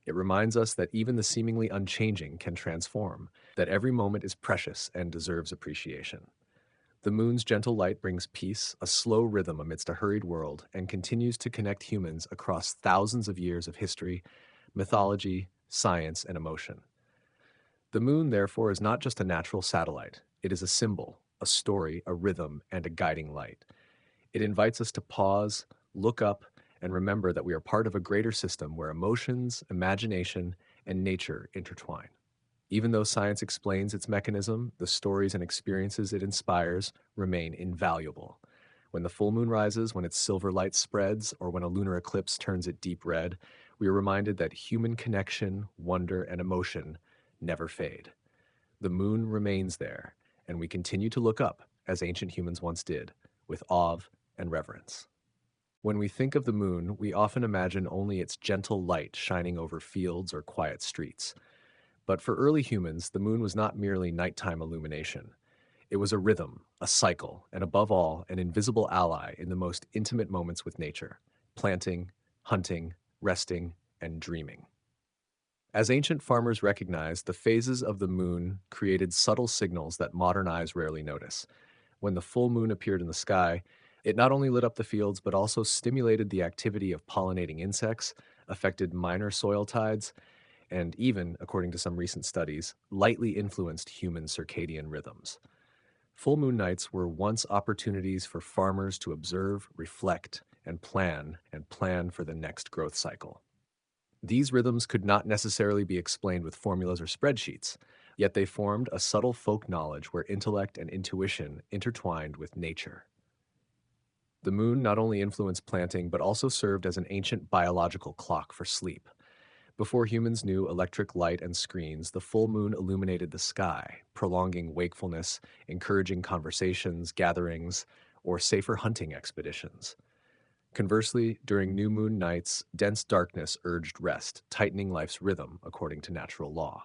It reminds us that even the seemingly unchanging can transform, that every moment is precious and deserves appreciation. The moon's gentle light brings peace, a slow rhythm amidst a hurried world, and continues to connect humans across thousands of years of history, mythology, science, and emotion. The moon, therefore, is not just a natural satellite. It is a symbol, a story, a rhythm, and a guiding light. It invites us to pause, look up, and remember that we are part of a greater system where emotions, imagination, and nature intertwine. Even though science explains its mechanism, the stories and experiences it inspires remain invaluable. When the full moon rises, when its silver light spreads, or when a lunar eclipse turns it deep red, we are reminded that human connection, wonder, and emotion never fade. The moon remains there, and we continue to look up, as ancient humans once did, with awe and reverence. When we think of the moon, we often imagine only its gentle light shining over fields or quiet streets. But for early humans, the moon was not merely nighttime illumination. It was a rhythm, a cycle, and above all, an invisible ally in the most intimate moments with nature: planting, hunting, resting, and dreaming. As ancient farmers recognized, the phases of the moon created subtle signals that modern eyes rarely notice. When the full moon appeared in the sky, it not only lit up the fields but also stimulated the activity of pollinating insects, affected minor soil tides, and even, according to some recent studies, lightly influenced human circadian rhythms. Full moon nights were once opportunities for farmers to observe, reflect, and plan for the next growth cycle. These rhythms could not necessarily be explained with formulas or spreadsheets, yet they formed a subtle folk knowledge where intellect and intuition intertwined with nature. The moon not only influenced planting but also served as an ancient biological clock for sleep. Before humans knew electric light and screens, the full moon illuminated the sky, prolonging wakefulness, encouraging conversations, gatherings, or safer hunting expeditions. Conversely, during new moon nights, dense darkness urged rest, tightening life's rhythm according to natural law.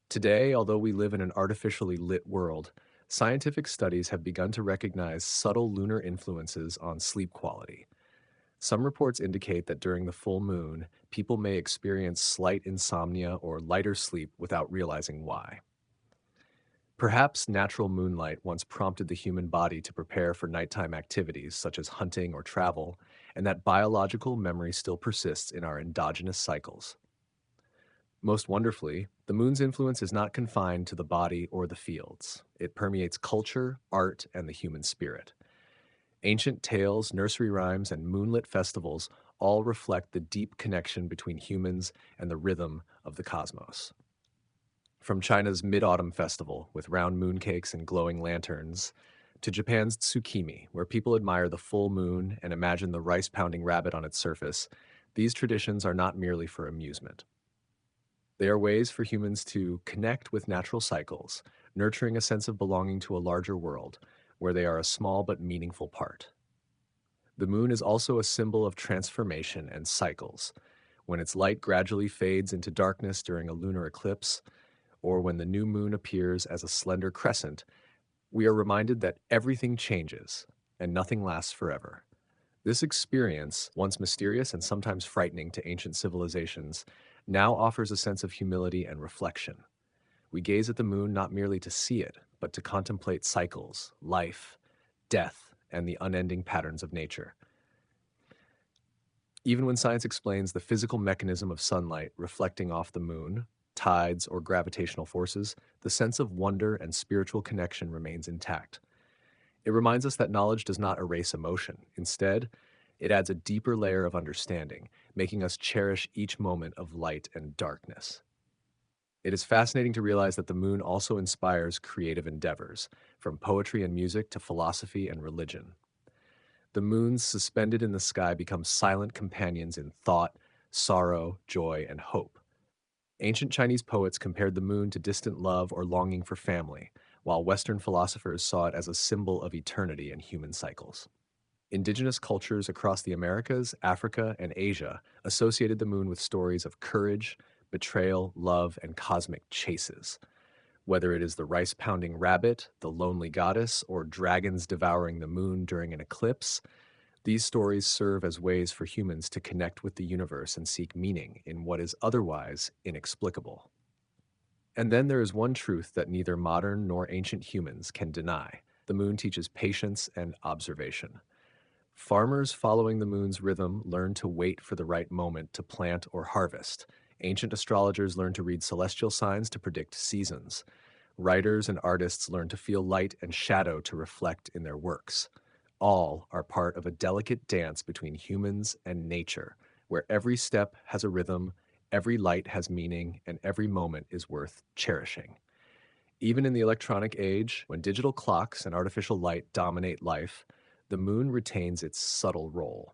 Today, although we live in an artificially lit world, scientific studies have begun to recognize subtle lunar influences on sleep quality. Some reports indicate that during the full moon, people may experience slight insomnia or lighter sleep without realizing why. Perhaps natural moonlight once prompted the human body to prepare for nighttime activities such as hunting or travel, and that biological memory still persists in our endogenous cycles. Most wonderfully, the moon's influence is not confined to the body or the fields. It permeates culture, art, and the human spirit. Ancient tales, nursery rhymes, and moonlit festivals all reflect the deep connection between humans and the rhythm of the cosmos. From China's Mid-Autumn Festival, with round mooncakes and glowing lanterns, to Japan's Tsukimi, where people admire the full moon and imagine the rice-pounding rabbit on its surface, these traditions are not merely for amusement. They are ways for humans to connect with natural cycles, nurturing a sense of belonging to a larger world, where they are a small but meaningful part. The moon is also a symbol of transformation and cycles. When its light gradually fades into darkness during a lunar eclipse, or when the new moon appears as a slender crescent, we are reminded that everything changes and nothing lasts forever. This experience, once mysterious and sometimes frightening to ancient civilizations, now offers a sense of humility and reflection. We gaze at the moon not merely to see it, but to contemplate cycles, life, death, and the unending patterns of nature. Even when science explains the physical mechanism of sunlight reflecting off the moon, tides, or gravitational forces, the sense of wonder and spiritual connection remains intact. It reminds us that knowledge does not erase emotion. Instead, it adds a deeper layer of understanding, making us cherish each moment of light and darkness. It is fascinating to realize that the moon also inspires creative endeavors, from poetry and music to philosophy and religion. The moons suspended in the sky become silent companions in thought, sorrow, joy, and hope. Ancient Chinese poets compared the moon to distant love or longing for family, while Western philosophers saw it as a symbol of eternity and human cycles. Indigenous cultures across the Americas, Africa, and Asia associated the moon with stories of courage, betrayal, love, and cosmic chases. Whether it is the rice-pounding rabbit, the lonely goddess, or dragons devouring the moon during an eclipse, these stories serve as ways for humans to connect with the universe and seek meaning in what is otherwise inexplicable. And then there is one truth that neither modern nor ancient humans can deny. The moon teaches patience and observation. Farmers following the moon's rhythm learn to wait for the right moment to plant or harvest. Ancient astrologers learn to read celestial signs to predict seasons. Writers and artists learn to feel light and shadow to reflect in their works. All are part of a delicate dance between humans and nature, where every step has a rhythm, every light has meaning, and every moment is worth cherishing. Even in the electronic age, when digital clocks and artificial light dominate life, the moon retains its subtle role.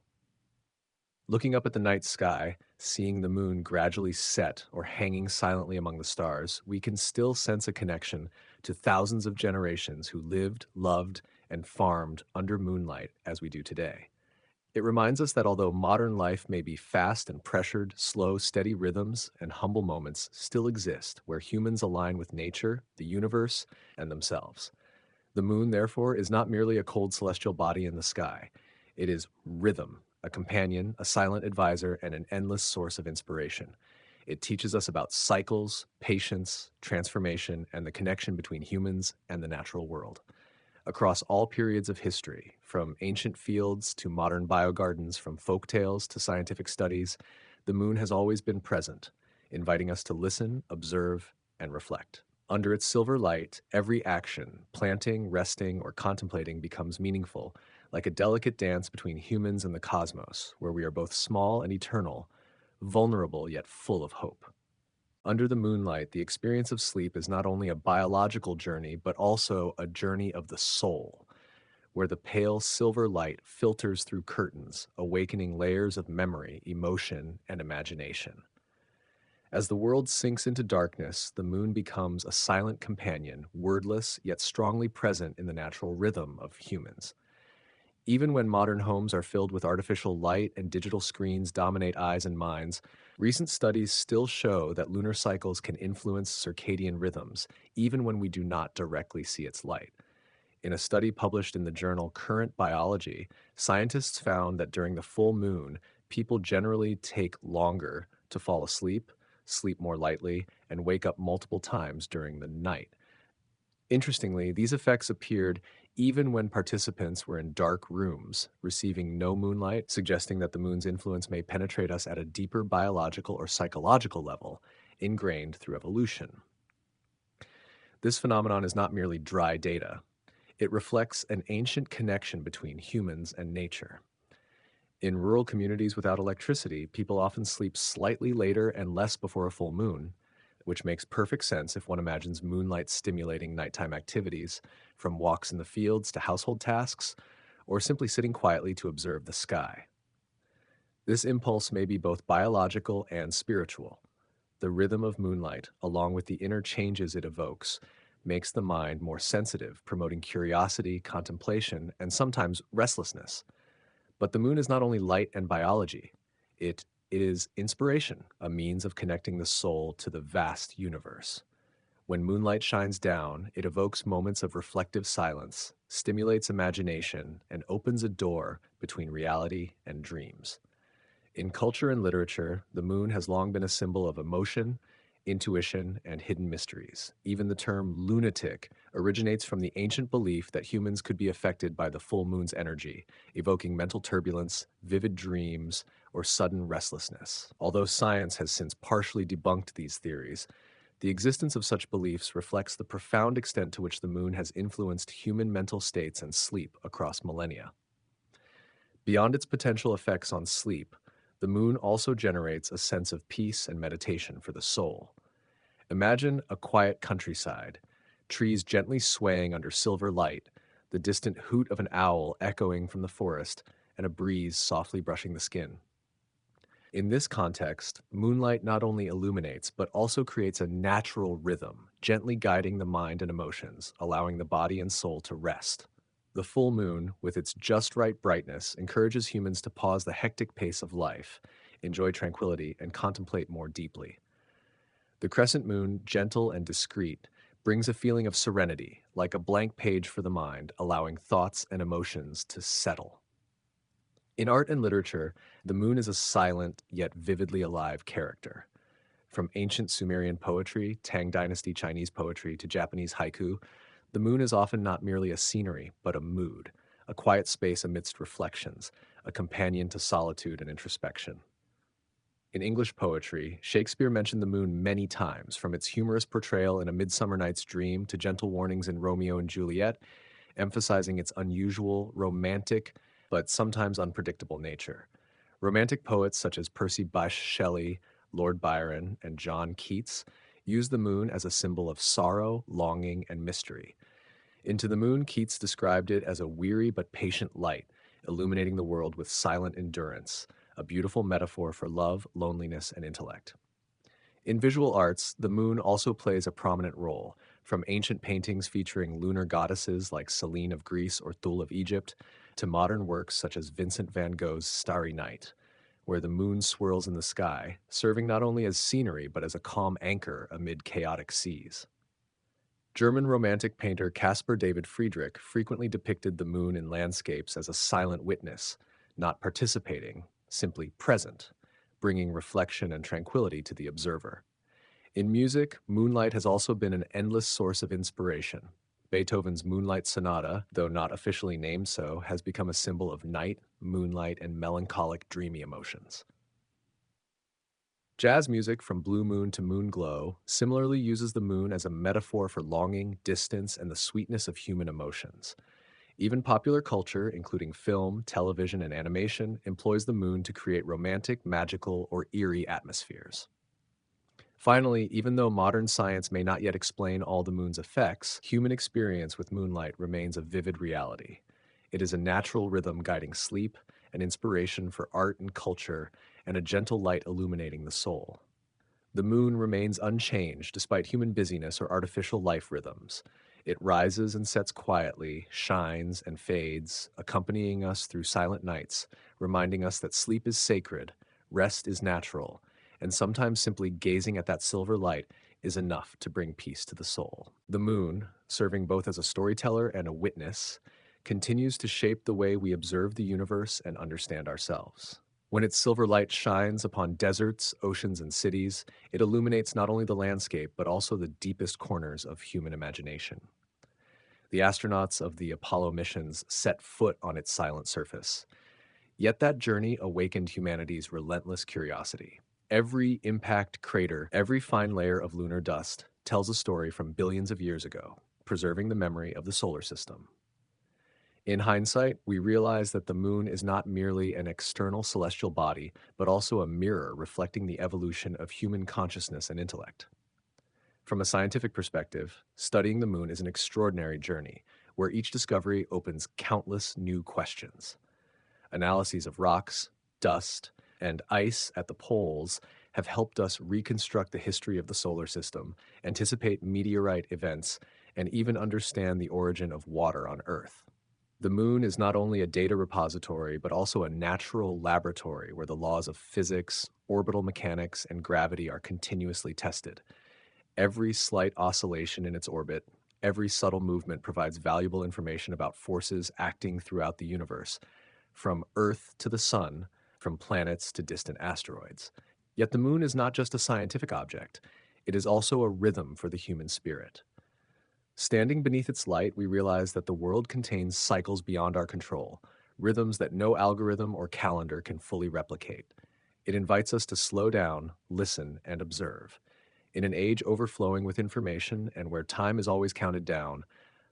Looking up at the night sky, seeing the moon gradually set or hanging silently among the stars, we can still sense a connection to thousands of generations who lived, loved, and farmed under moonlight as we do today. It reminds us that although modern life may be fast and pressured, slow, steady rhythms and humble moments still exist where humans align with nature, the universe, and themselves. The moon, therefore, is not merely a cold celestial body in the sky. It is rhythm, a companion, a silent advisor, and an endless source of inspiration. It teaches us about cycles, patience, transformation, and the connection between humans and the natural world. Across all periods of history, from ancient fields to modern biogardens, from folk tales to scientific studies, the moon has always been present, inviting us to listen, observe, and reflect. Under its silver light, every action, planting, resting, or contemplating, becomes meaningful, like a delicate dance between humans and the cosmos, where we are both small and eternal, vulnerable yet full of hope. Under the moonlight, the experience of sleep is not only a biological journey, but also a journey of the soul, where the pale silver light filters through curtains, awakening layers of memory, emotion, and imagination. As the world sinks into darkness, the moon becomes a silent companion, wordless yet strongly present in the natural rhythm of humans. Even when modern homes are filled with artificial light and digital screens dominate eyes and minds, recent studies still show that lunar cycles can influence circadian rhythms, even when we do not directly see its light. In a study published in the journal Current Biology, scientists found that during the full moon, people generally take longer to fall asleep, sleep more lightly, and wake up multiple times during the night. Interestingly, these effects appeared even when participants were in dark rooms, receiving no moonlight, suggesting that the moon's influence may penetrate us at a deeper biological or psychological level, ingrained through evolution. This phenomenon is not merely dry data. It reflects an ancient connection between humans and nature. In rural communities without electricity, people often sleep slightly later and less before a full moon, which makes perfect sense if one imagines moonlight stimulating nighttime activities, from walks in the fields to household tasks, or simply sitting quietly to observe the sky. This impulse may be both biological and spiritual. The rhythm of moonlight, along with the inner changes it evokes, makes the mind more sensitive, promoting curiosity, contemplation, and sometimes restlessness. But the moon is not only light and biology, it is inspiration, a means of connecting the soul to the vast universe. When moonlight shines down, it evokes moments of reflective silence, stimulates imagination, and opens a door between reality and dreams. In culture and literature, the moon has long been a symbol of emotion, intuition, and hidden mysteries. Even the term lunatic originates from the ancient belief that humans could be affected by the full moon's energy, evoking mental turbulence, vivid dreams, or sudden restlessness. Although science has since partially debunked these theories, the existence of such beliefs reflects the profound extent to which the moon has influenced human mental states and sleep across millennia. Beyond its potential effects on sleep, the moon also generates a sense of peace and meditation for the soul. Imagine a quiet countryside, trees gently swaying under silver light, the distant hoot of an owl echoing from the forest, and a breeze softly brushing the skin. In this context, moonlight not only illuminates, but also creates a natural rhythm, gently guiding the mind and emotions, allowing the body and soul to rest. The full moon, with its just right brightness, encourages humans to pause the hectic pace of life, enjoy tranquility, and contemplate more deeply. The crescent moon, gentle and discreet, brings a feeling of serenity, like a blank page for the mind, allowing thoughts and emotions to settle. In art and literature, the moon is a silent yet vividly alive character. From ancient Sumerian poetry, Tang Dynasty Chinese poetry, to Japanese haiku, the moon is often not merely a scenery, but a mood, a quiet space amidst reflections, a companion to solitude and introspection. In English poetry, Shakespeare mentioned the moon many times, from its humorous portrayal in A Midsummer Night's Dream to gentle warnings in Romeo and Juliet, emphasizing its unusual, romantic, but sometimes unpredictable nature. Romantic poets such as Percy Bysshe Shelley, Lord Byron, and John Keats use the moon as a symbol of sorrow, longing, and mystery. Into the Moon, Keats described it as a weary but patient light, illuminating the world with silent endurance, a beautiful metaphor for love, loneliness, and intellect. In visual arts, the moon also plays a prominent role, from ancient paintings featuring lunar goddesses like Selene of Greece or Thule of Egypt, to modern works such as Vincent van Gogh's Starry Night, where the moon swirls in the sky, serving not only as scenery but as a calm anchor amid chaotic seas. German Romantic painter Caspar David Friedrich frequently depicted the moon in landscapes as a silent witness, not participating, simply present, bringing reflection and tranquility to the observer. In music, moonlight has also been an endless source of inspiration. Beethoven's Moonlight Sonata, though not officially named so, has become a symbol of night, moonlight, and melancholic, dreamy emotions. Jazz music, from Blue Moon to Moon Glow, similarly uses the moon as a metaphor for longing, distance, and the sweetness of human emotions. Even popular culture, including film, television, and animation, employs the moon to create romantic, magical, or eerie atmospheres. Finally, even though modern science may not yet explain all the moon's effects, human experience with moonlight remains a vivid reality. It is a natural rhythm guiding sleep, an inspiration for art and culture, and a gentle light illuminating the soul. The moon remains unchanged despite human busyness or artificial life rhythms. It rises and sets quietly, shines and fades, accompanying us through silent nights, reminding us that sleep is sacred, rest is natural, and sometimes simply gazing at that silver light is enough to bring peace to the soul. The moon, serving both as a storyteller and a witness, continues to shape the way we observe the universe and understand ourselves. When its silver light shines upon deserts, oceans, and cities, it illuminates not only the landscape, but also the deepest corners of human imagination. The astronauts of the Apollo missions set foot on its silent surface. Yet that journey awakened humanity's relentless curiosity. Every impact crater, every fine layer of lunar dust tells a story from billions of years ago, preserving the memory of the solar system. In hindsight, we realize that the moon is not merely an external celestial body, but also a mirror reflecting the evolution of human consciousness and intellect. From a scientific perspective, studying the moon is an extraordinary journey, where each discovery opens countless new questions. Analyses of rocks, dust, and ice at the poles have helped us reconstruct the history of the solar system, anticipate meteorite events, and even understand the origin of water on Earth. The moon is not only a data repository, but also a natural laboratory where the laws of physics, orbital mechanics, and gravity are continuously tested. Every slight oscillation in its orbit, every subtle movement provides valuable information about forces acting throughout the universe, from Earth to the Sun, from planets to distant asteroids. Yet the moon is not just a scientific object, it is also a rhythm for the human spirit. Standing beneath its light, we realize that the world contains cycles beyond our control, rhythms that no algorithm or calendar can fully replicate. It invites us to slow down, listen, and observe. In an age overflowing with information and where time is always counted down,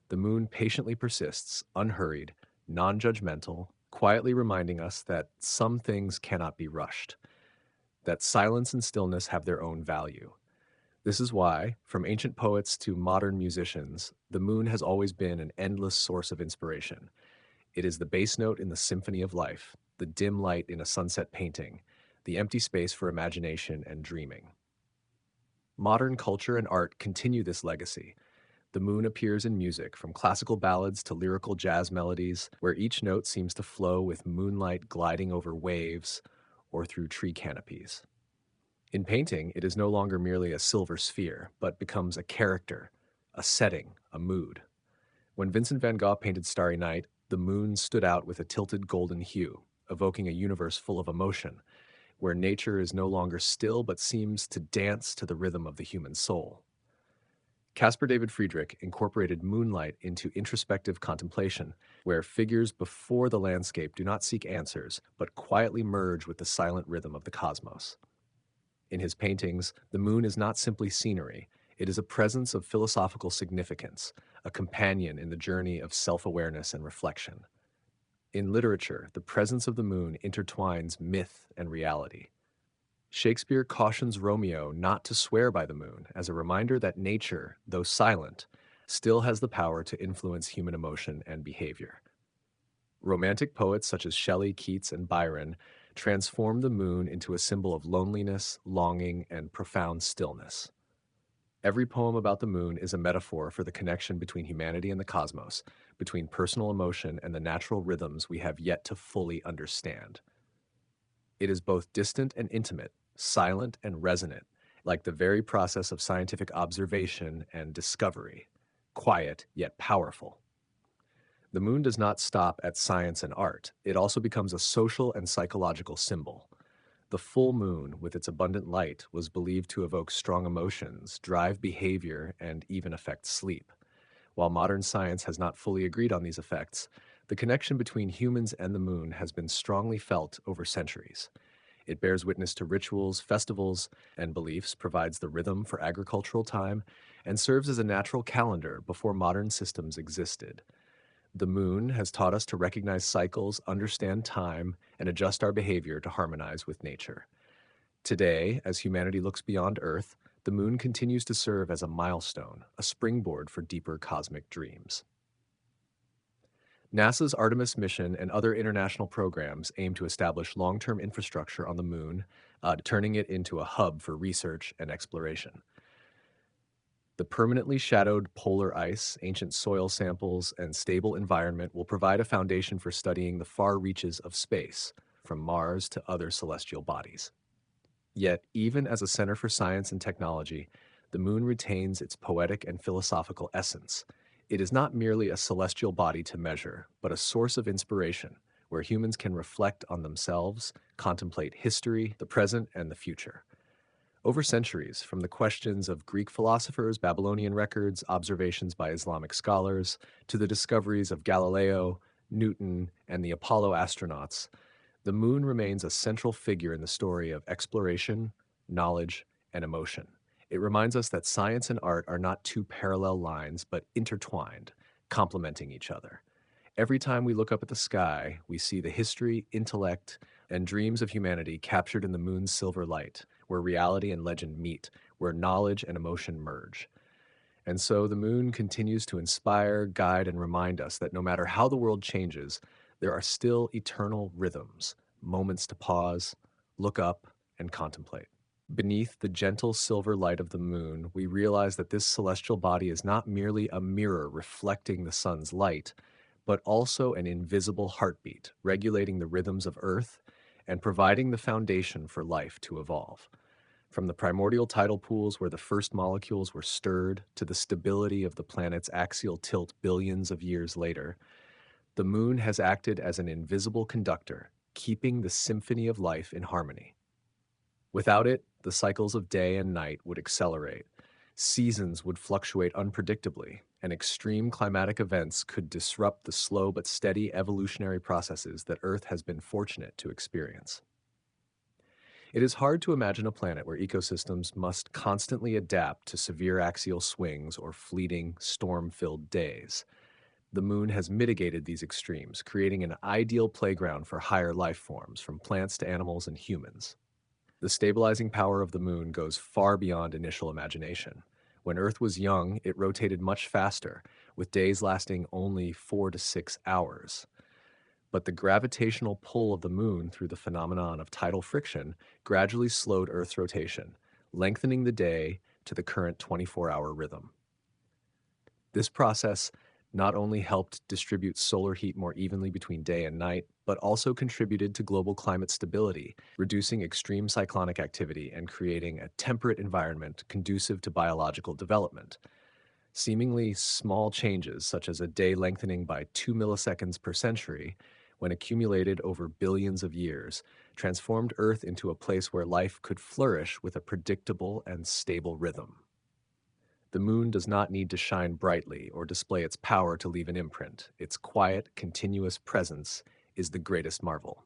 the moon patiently persists, unhurried, non judgmental, quietly reminding us that some things cannot be rushed, that silence and stillness have their own value. This is why, from ancient poets to modern musicians, the moon has always been an endless source of inspiration. It is the bass note in the symphony of life, the dim light in a sunset painting, the empty space for imagination and dreaming. Modern culture and art continue this legacy. The moon appears in music, from classical ballads to lyrical jazz melodies, where each note seems to flow with moonlight gliding over waves or through tree canopies. In painting, it is no longer merely a silver sphere, but becomes a character, a setting, a mood. When Vincent van Gogh painted Starry Night, the moon stood out with a tilted golden hue, evoking a universe full of emotion, where nature is no longer still but seems to dance to the rhythm of the human soul. Caspar David Friedrich incorporated moonlight into introspective contemplation, where figures before the landscape do not seek answers, but quietly merge with the silent rhythm of the cosmos. In his paintings, the moon is not simply scenery, it is a presence of philosophical significance, a companion in the journey of self-awareness and reflection. In literature, the presence of the moon intertwines myth and reality. Shakespeare cautions Romeo not to swear by the moon as a reminder that nature, though silent, still has the power to influence human emotion and behavior. Romantic poets such as Shelley, Keats, and Byron transform the moon into a symbol of loneliness, longing, and profound stillness. Every poem about the moon is a metaphor for the connection between humanity and the cosmos, between personal emotion and the natural rhythms we have yet to fully understand. It is both distant and intimate, silent and resonant, like the very process of scientific observation and discovery, quiet yet powerful. The moon does not stop at science and art. It also becomes a social and psychological symbol. The full moon, with its abundant light, was believed to evoke strong emotions, drive behavior, and even affect sleep. While modern science has not fully agreed on these effects, the connection between humans and the moon has been strongly felt over centuries. It bears witness to rituals, festivals, and beliefs, provides the rhythm for agricultural time, and serves as a natural calendar before modern systems existed. The moon has taught us to recognize cycles, understand time, and adjust our behavior to harmonize with nature. Today, as humanity looks beyond Earth, the moon continues to serve as a milestone, a springboard for deeper cosmic dreams. NASA's Artemis mission and other international programs aim to establish long term infrastructure on the moon, turning it into a hub for research and exploration. The permanently shadowed polar ice, ancient soil samples, and stable environment will provide a foundation for studying the far reaches of space, from Mars to other celestial bodies. Yet, even as a center for science and technology, the moon retains its poetic and philosophical essence. It is not merely a celestial body to measure, but a source of inspiration where humans can reflect on themselves, contemplate history, the present, and the future. Over centuries, from the questions of Greek philosophers, Babylonian records, observations by Islamic scholars, to the discoveries of Galileo, Newton, and the Apollo astronauts, the moon remains a central figure in the story of exploration, knowledge, and emotion. It reminds us that science and art are not two parallel lines, but intertwined, complementing each other. Every time we look up at the sky, we see the history, intellect, and dreams of humanity captured in the moon's silver light, where reality and legend meet, where knowledge and emotion merge. And so the moon continues to inspire, guide, and remind us that no matter how the world changes, there are still eternal rhythms, moments to pause, look up, and contemplate. Beneath the gentle silver light of the moon, we realize that this celestial body is not merely a mirror reflecting the sun's light, but also an invisible heartbeat, regulating the rhythms of Earth and providing the foundation for life to evolve. From the primordial tidal pools where the first molecules were stirred to the stability of the planet's axial tilt billions of years later, the moon has acted as an invisible conductor, keeping the symphony of life in harmony. Without it, the cycles of day and night would accelerate, seasons would fluctuate unpredictably, and extreme climatic events could disrupt the slow but steady evolutionary processes that Earth has been fortunate to experience. It is hard to imagine a planet where ecosystems must constantly adapt to severe axial swings or fleeting, storm-filled days. The moon has mitigated these extremes, creating an ideal playground for higher life forms, from plants to animals and humans. The stabilizing power of the moon goes far beyond initial imagination. When Earth was young, it rotated much faster, with days lasting only 4 to 6 hours. But the gravitational pull of the moon through the phenomenon of tidal friction gradually slowed Earth's rotation, lengthening the day to the current 24-hour rhythm. This process not only helped distribute solar heat more evenly between day and night, but also contributed to global climate stability, reducing extreme cyclonic activity and creating a temperate environment conducive to biological development. Seemingly small changes, such as a day lengthening by 2 milliseconds per century, when accumulated over billions of years, transformed Earth into a place where life could flourish with a predictable and stable rhythm. The moon does not need to shine brightly or display its power to leave an imprint. Its quiet, continuous presence is the greatest marvel.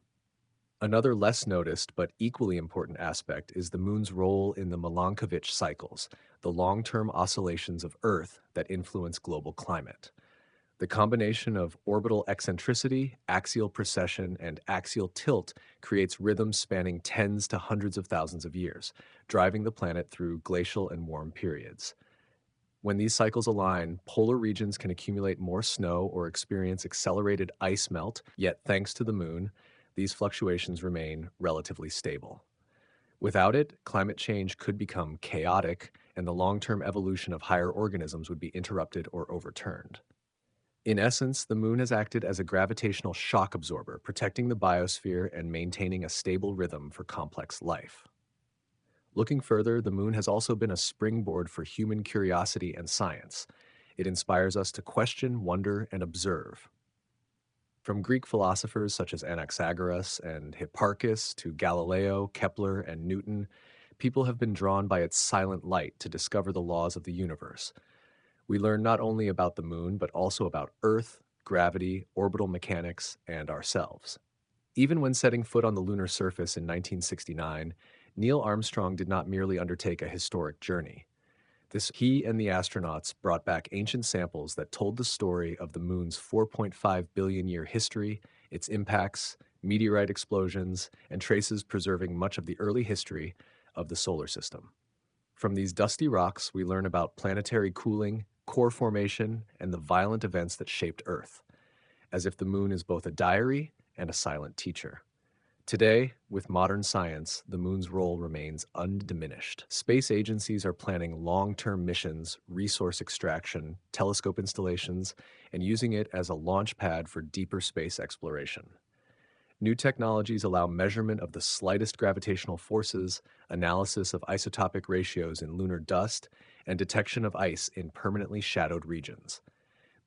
Another less noticed but equally important aspect is the moon's role in the Milankovitch cycles, the long-term oscillations of Earth that influence global climate. The combination of orbital eccentricity, axial precession, and axial tilt creates rhythms spanning tens to hundreds of thousands of years, driving the planet through glacial and warm periods. When these cycles align, polar regions can accumulate more snow or experience accelerated ice melt, yet thanks to the moon, these fluctuations remain relatively stable. Without it, climate change could become chaotic, and the long-term evolution of higher organisms would be interrupted or overturned. In essence, the moon has acted as a gravitational shock absorber, protecting the biosphere and maintaining a stable rhythm for complex life. Looking further, the moon has also been a springboard for human curiosity and science. It inspires us to question, wonder, and observe. From Greek philosophers such as Anaxagoras and Hipparchus to Galileo, Kepler, and Newton, people have been drawn by its silent light to discover the laws of the universe. We learn not only about the moon, but also about Earth, gravity, orbital mechanics, and ourselves. Even when setting foot on the lunar surface in 1969, Neil Armstrong did not merely undertake a historic journey. He and the astronauts brought back ancient samples that told the story of the moon's 4.5 billion year history, its impacts, meteorite explosions, and traces preserving much of the early history of the solar system. From these dusty rocks, we learn about planetary cooling, core formation, and the violent events that shaped Earth, as if the moon is both a diary and a silent teacher. Today, with modern science, the moon's role remains undiminished. Space agencies are planning long-term missions, resource extraction, telescope installations, and using it as a launch pad for deeper space exploration. New technologies allow measurement of the slightest gravitational forces, analysis of isotopic ratios in lunar dust, and detection of ice in permanently shadowed regions.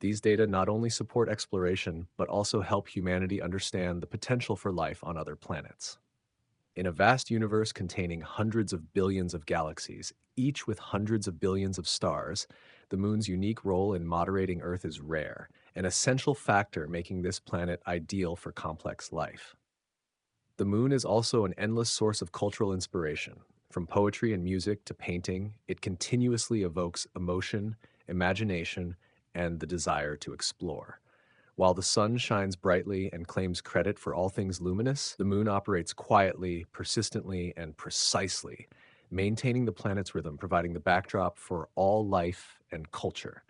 These data not only support exploration, but also help humanity understand the potential for life on other planets. In a vast universe containing hundreds of billions of galaxies, each with hundreds of billions of stars, the moon's unique role in moderating Earth is rare, an essential factor making this planet ideal for complex life. The moon is also an endless source of cultural inspiration. From poetry and music to painting, it continuously evokes emotion, imagination, and the desire to explore. While the sun shines brightly and claims credit for all things luminous, the moon operates quietly, persistently, and precisely, maintaining the planet's rhythm, providing the backdrop for all life and culture.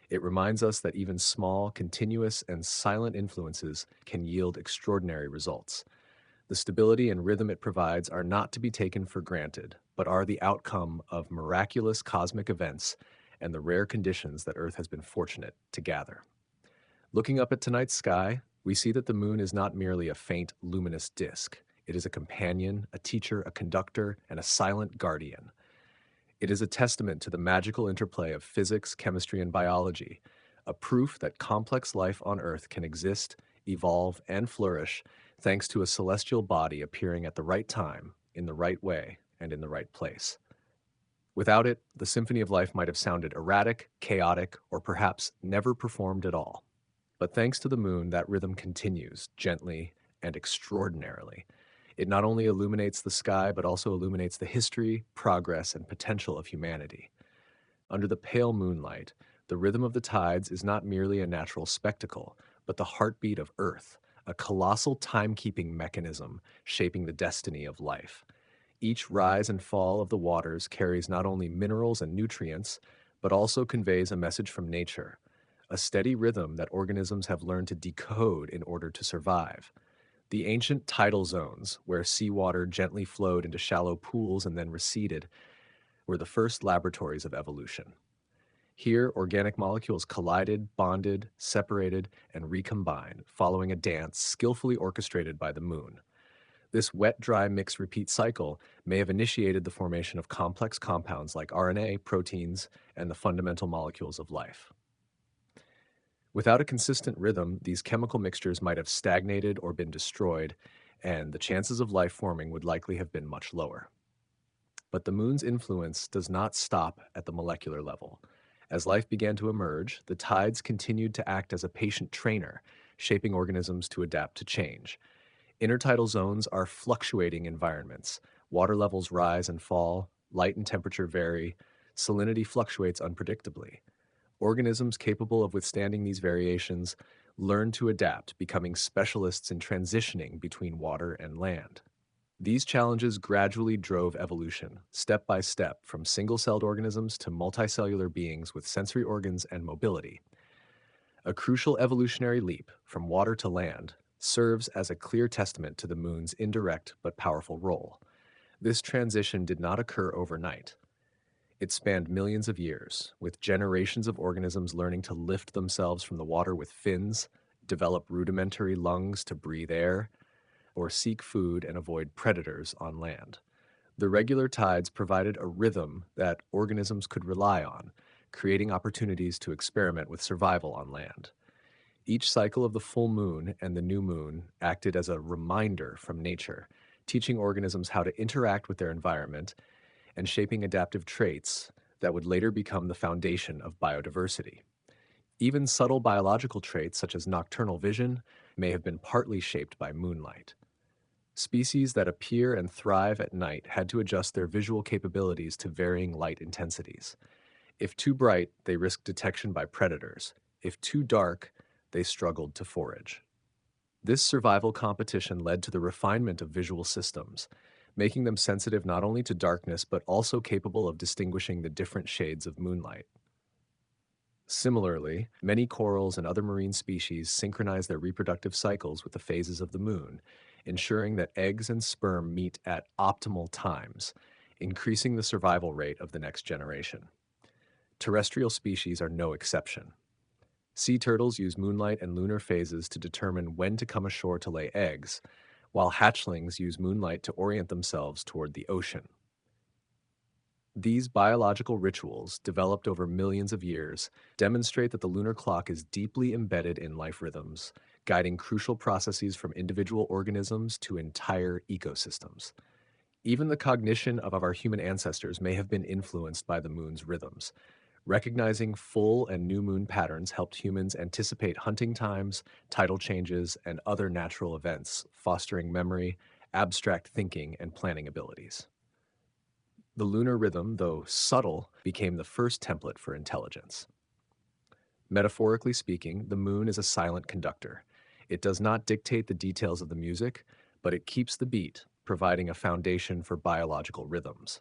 It reminds us that even small, continuous, and silent influences can yield extraordinary results. The stability and rhythm it provides are not to be taken for granted, but are the outcome of miraculous cosmic events and the rare conditions that Earth has been fortunate to gather. Looking up at tonight's sky, we see that the moon is not merely a faint, luminous disk. It is a companion, a teacher, a conductor, and a silent guardian. It is a testament to the magical interplay of physics, chemistry, and biology, a proof that complex life on Earth can exist, evolve, and flourish thanks to a celestial body appearing at the right time, in the right way, and in the right place. Without it, the symphony of life might have sounded erratic, chaotic, or perhaps never performed at all. But thanks to the moon, that rhythm continues, gently and extraordinarily. It not only illuminates the sky, but also illuminates the history, progress, and potential of humanity. Under the pale moonlight, the rhythm of the tides is not merely a natural spectacle, but the heartbeat of Earth, a colossal timekeeping mechanism shaping the destiny of life. Each rise and fall of the waters carries not only minerals and nutrients, but also conveys a message from nature, a steady rhythm that organisms have learned to decode in order to survive. The ancient tidal zones, where seawater gently flowed into shallow pools and then receded, were the first laboratories of evolution. Here, organic molecules collided, bonded, separated, and recombined, following a dance skillfully orchestrated by the moon. This wet-dry mix-repeat cycle may have initiated the formation of complex compounds like RNA, proteins, and the fundamental molecules of life. Without a consistent rhythm, these chemical mixtures might have stagnated or been destroyed, and the chances of life forming would likely have been much lower. But the moon's influence does not stop at the molecular level. As life began to emerge, the tides continued to act as a patient trainer, shaping organisms to adapt to change. Intertidal zones are fluctuating environments. Water levels rise and fall, light and temperature vary, salinity fluctuates unpredictably. Organisms capable of withstanding these variations learn to adapt, becoming specialists in transitioning between water and land. These challenges gradually drove evolution, step by step, from single-celled organisms to multicellular beings with sensory organs and mobility. A crucial evolutionary leap from water to land serves as a clear testament to the moon's indirect but powerful role. This transition did not occur overnight. It spanned millions of years, with generations of organisms learning to lift themselves from the water with fins, develop rudimentary lungs to breathe air, or seek food and avoid predators on land. The regular tides provided a rhythm that organisms could rely on, creating opportunities to experiment with survival on land. Each cycle of the full moon and the new moon acted as a reminder from nature, teaching organisms how to interact with their environment and shaping adaptive traits that would later become the foundation of biodiversity. Even subtle biological traits such as nocturnal vision may have been partly shaped by moonlight. Species that appear and thrive at night had to adjust their visual capabilities to varying light intensities. If too bright, they risked detection by predators. If too dark, they struggled to forage. This survival competition led to the refinement of visual systems, making them sensitive not only to darkness but also capable of distinguishing the different shades of moonlight. Similarly, many corals and other marine species synchronize their reproductive cycles with the phases of the moon, ensuring that eggs and sperm meet at optimal times, increasing the survival rate of the next generation. Terrestrial species are no exception. Sea turtles use moonlight and lunar phases to determine when to come ashore to lay eggs, while hatchlings use moonlight to orient themselves toward the ocean. These biological rituals, developed over millions of years, demonstrate that the lunar clock is deeply embedded in life rhythms, guiding crucial processes from individual organisms to entire ecosystems. Even the cognition of our human ancestors may have been influenced by the moon's rhythms. Recognizing full and new moon patterns helped humans anticipate hunting times, tidal changes, and other natural events, fostering memory, abstract thinking, and planning abilities. The lunar rhythm, though subtle, became the first template for intelligence. Metaphorically speaking, the moon is a silent conductor. It does not dictate the details of the music, but it keeps the beat, providing a foundation for biological rhythms.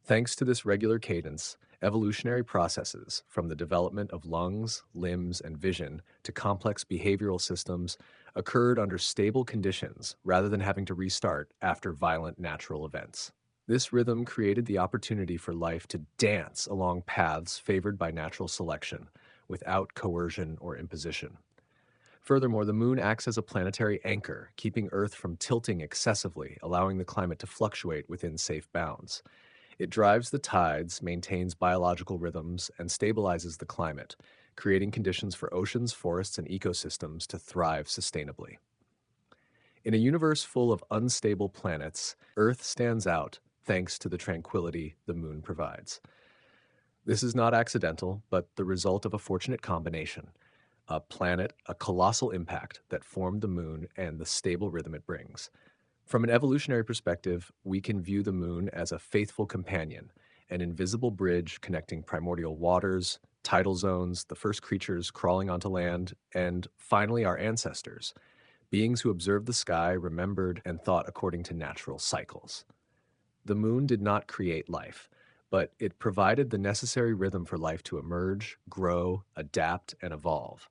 Thanks to this regular cadence, evolutionary processes, from the development of lungs, limbs, and vision to complex behavioral systems, occurred under stable conditions rather than having to restart after violent natural events. This rhythm created the opportunity for life to dance along paths favored by natural selection, without coercion or imposition. Furthermore, the moon acts as a planetary anchor, keeping Earth from tilting excessively, allowing the climate to fluctuate within safe bounds. It drives the tides, maintains biological rhythms, and stabilizes the climate, creating conditions for oceans, forests, and ecosystems to thrive sustainably. In a universe full of unstable planets, Earth stands out thanks to the tranquility the moon provides. This is not accidental, but the result of a fortunate combination: a planet, a colossal impact that formed the moon, and the stable rhythm it brings. From an evolutionary perspective, we can view the moon as a faithful companion, an invisible bridge connecting primordial waters, tidal zones, the first creatures crawling onto land, and finally our ancestors, beings who observed the sky, remembered, and thought according to natural cycles. The moon did not create life, but it provided the necessary rhythm for life to emerge, grow, adapt, and evolve.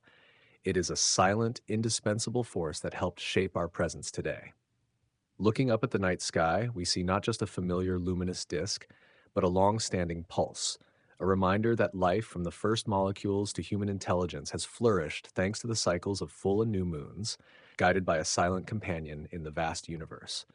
It is a silent, indispensable force that helped shape our presence today. Looking up at the night sky, we see not just a familiar luminous disk, but a long-standing pulse, a reminder that life from the first molecules to human intelligence has flourished thanks to the cycles of full and new moons, guided by a silent companion in the vast universe.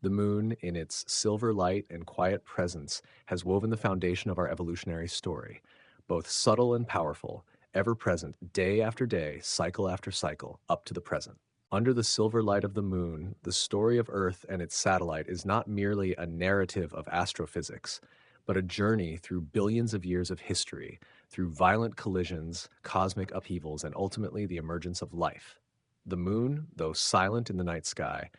The moon, in its silver light and quiet presence, has woven the foundation of our evolutionary story, both subtle and powerful, ever present day after day, cycle after cycle, up to the present. Under the silver light of the moon, the story of Earth and its satellite is not merely a narrative of astrophysics, but a journey through billions of years of history, through violent collisions, cosmic upheavals, and ultimately the emergence of life. The moon, though silent in the night sky,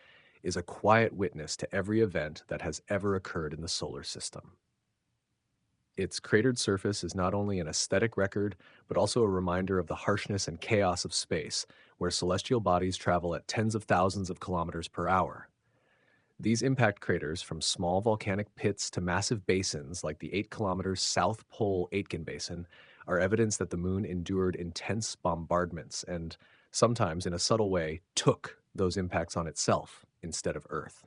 is a quiet witness to every event that has ever occurred in the solar system. Its cratered surface is not only an aesthetic record, but also a reminder of the harshness and chaos of space, where celestial bodies travel at tens of thousands of kilometers per hour. These impact craters, from small volcanic pits to massive basins like the 8 kilometer South Pole Aitken Basin, are evidence that the moon endured intense bombardments and, sometimes in a subtle way, took those impacts on itself instead of Earth.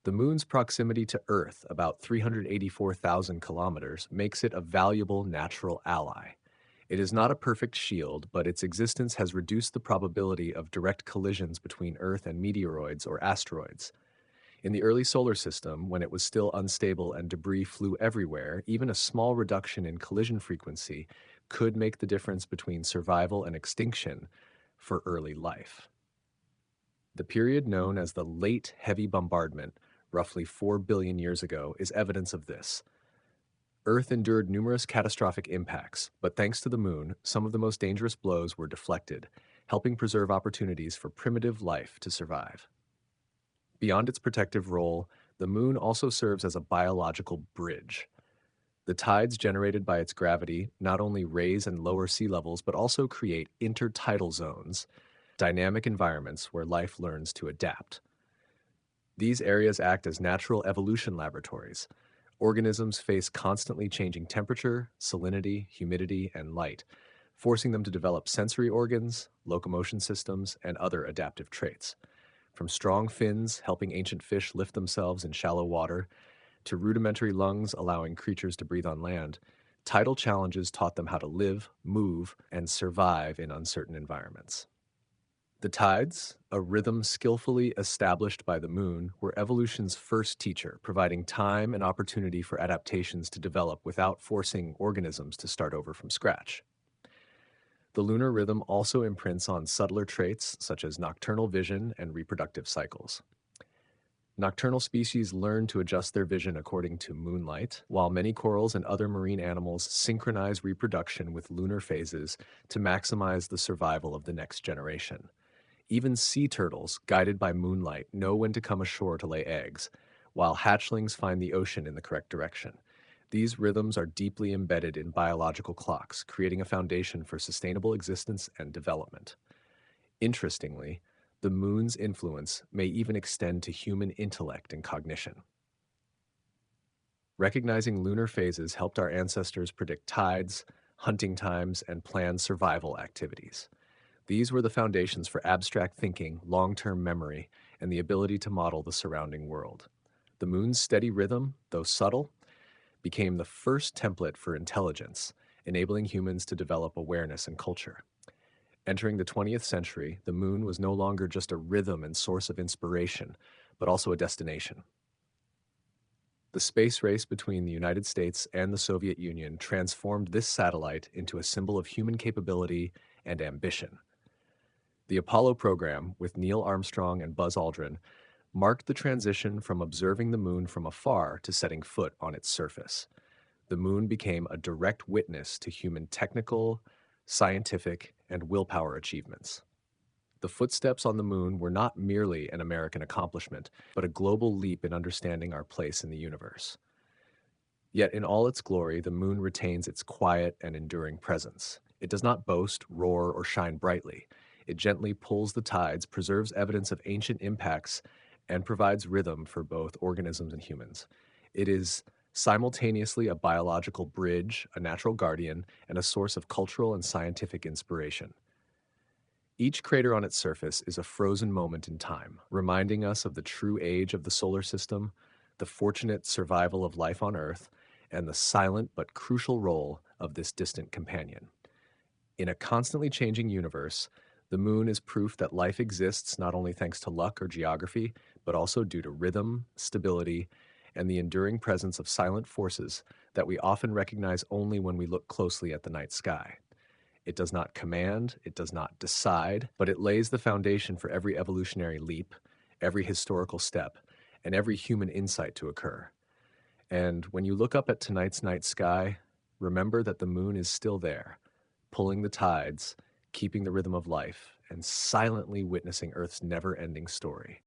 The moon's proximity to Earth, about 384,000 kilometers, makes it a valuable natural ally. It is not a perfect shield, but its existence has reduced the probability of direct collisions between Earth and meteoroids or asteroids. In the early solar system, when it was still unstable and debris flew everywhere, even a small reduction in collision frequency could make the difference between survival and extinction for early life. The period known as the Late Heavy Bombardment, roughly 4 billion years ago, is evidence of this. Earth endured numerous catastrophic impacts, but thanks to the moon, some of the most dangerous blows were deflected, helping preserve opportunities for primitive life to survive. Beyond its protective role, the moon also serves as a biological bridge. The tides generated by its gravity not only raise and lower sea levels, but also create intertidal zones, dynamic environments where life learns to adapt. These areas act as natural evolution laboratories. Organisms face constantly changing temperature, salinity, humidity, and light, forcing them to develop sensory organs, locomotion systems, and other adaptive traits. From strong fins helping ancient fish lift themselves in shallow water, to rudimentary lungs allowing creatures to breathe on land, tidal challenges taught them how to live, move, and survive in uncertain environments. The tides, a rhythm skillfully established by the moon, were evolution's first teacher, providing time and opportunity for adaptations to develop without forcing organisms to start over from scratch. The lunar rhythm also imprints on subtler traits such as nocturnal vision and reproductive cycles. Nocturnal species learn to adjust their vision according to moonlight, while many corals and other marine animals synchronize reproduction with lunar phases to maximize the survival of the next generation. Even sea turtles, guided by moonlight, know when to come ashore to lay eggs, while hatchlings find the ocean in the correct direction. These rhythms are deeply embedded in biological clocks, creating a foundation for sustainable existence and development. Interestingly, the moon's influence may even extend to human intellect and cognition. Recognizing lunar phases helped our ancestors predict tides, hunting times, and plan survival activities. These were the foundations for abstract thinking, long-term memory, and the ability to model the surrounding world. The moon's steady rhythm, though subtle, became the first template for intelligence, enabling humans to develop awareness and culture. Entering the 20th century, the moon was no longer just a rhythm and source of inspiration, but also a destination. The space race between the United States and the Soviet Union transformed this satellite into a symbol of human capability and ambition. The Apollo program, with Neil Armstrong and Buzz Aldrin, marked the transition from observing the moon from afar to setting foot on its surface. The moon became a direct witness to human technical, scientific, and willpower achievements. The footsteps on the moon were not merely an American accomplishment, but a global leap in understanding our place in the universe. Yet in all its glory, the moon retains its quiet and enduring presence. It does not boast, roar, or shine brightly. It gently pulls the tides, preserves evidence of ancient impacts, and provides rhythm for both organisms and humans. It is simultaneously a biological bridge, a natural guardian, and a source of cultural and scientific inspiration. Each crater on its surface is a frozen moment in time, reminding us of the true age of the solar system, the fortunate survival of life on Earth, and the silent but crucial role of this distant companion. In a constantly changing universe, the moon is proof that life exists not only thanks to luck or geography, but also due to rhythm, stability, and the enduring presence of silent forces that we often recognize only when we look closely at the night sky. It does not command, it does not decide, but it lays the foundation for every evolutionary leap, every historical step, and every human insight to occur. And when you look up at tonight's night sky, remember that the moon is still there, pulling the tides, keeping the rhythm of life, and silently witnessing Earth's never-ending story.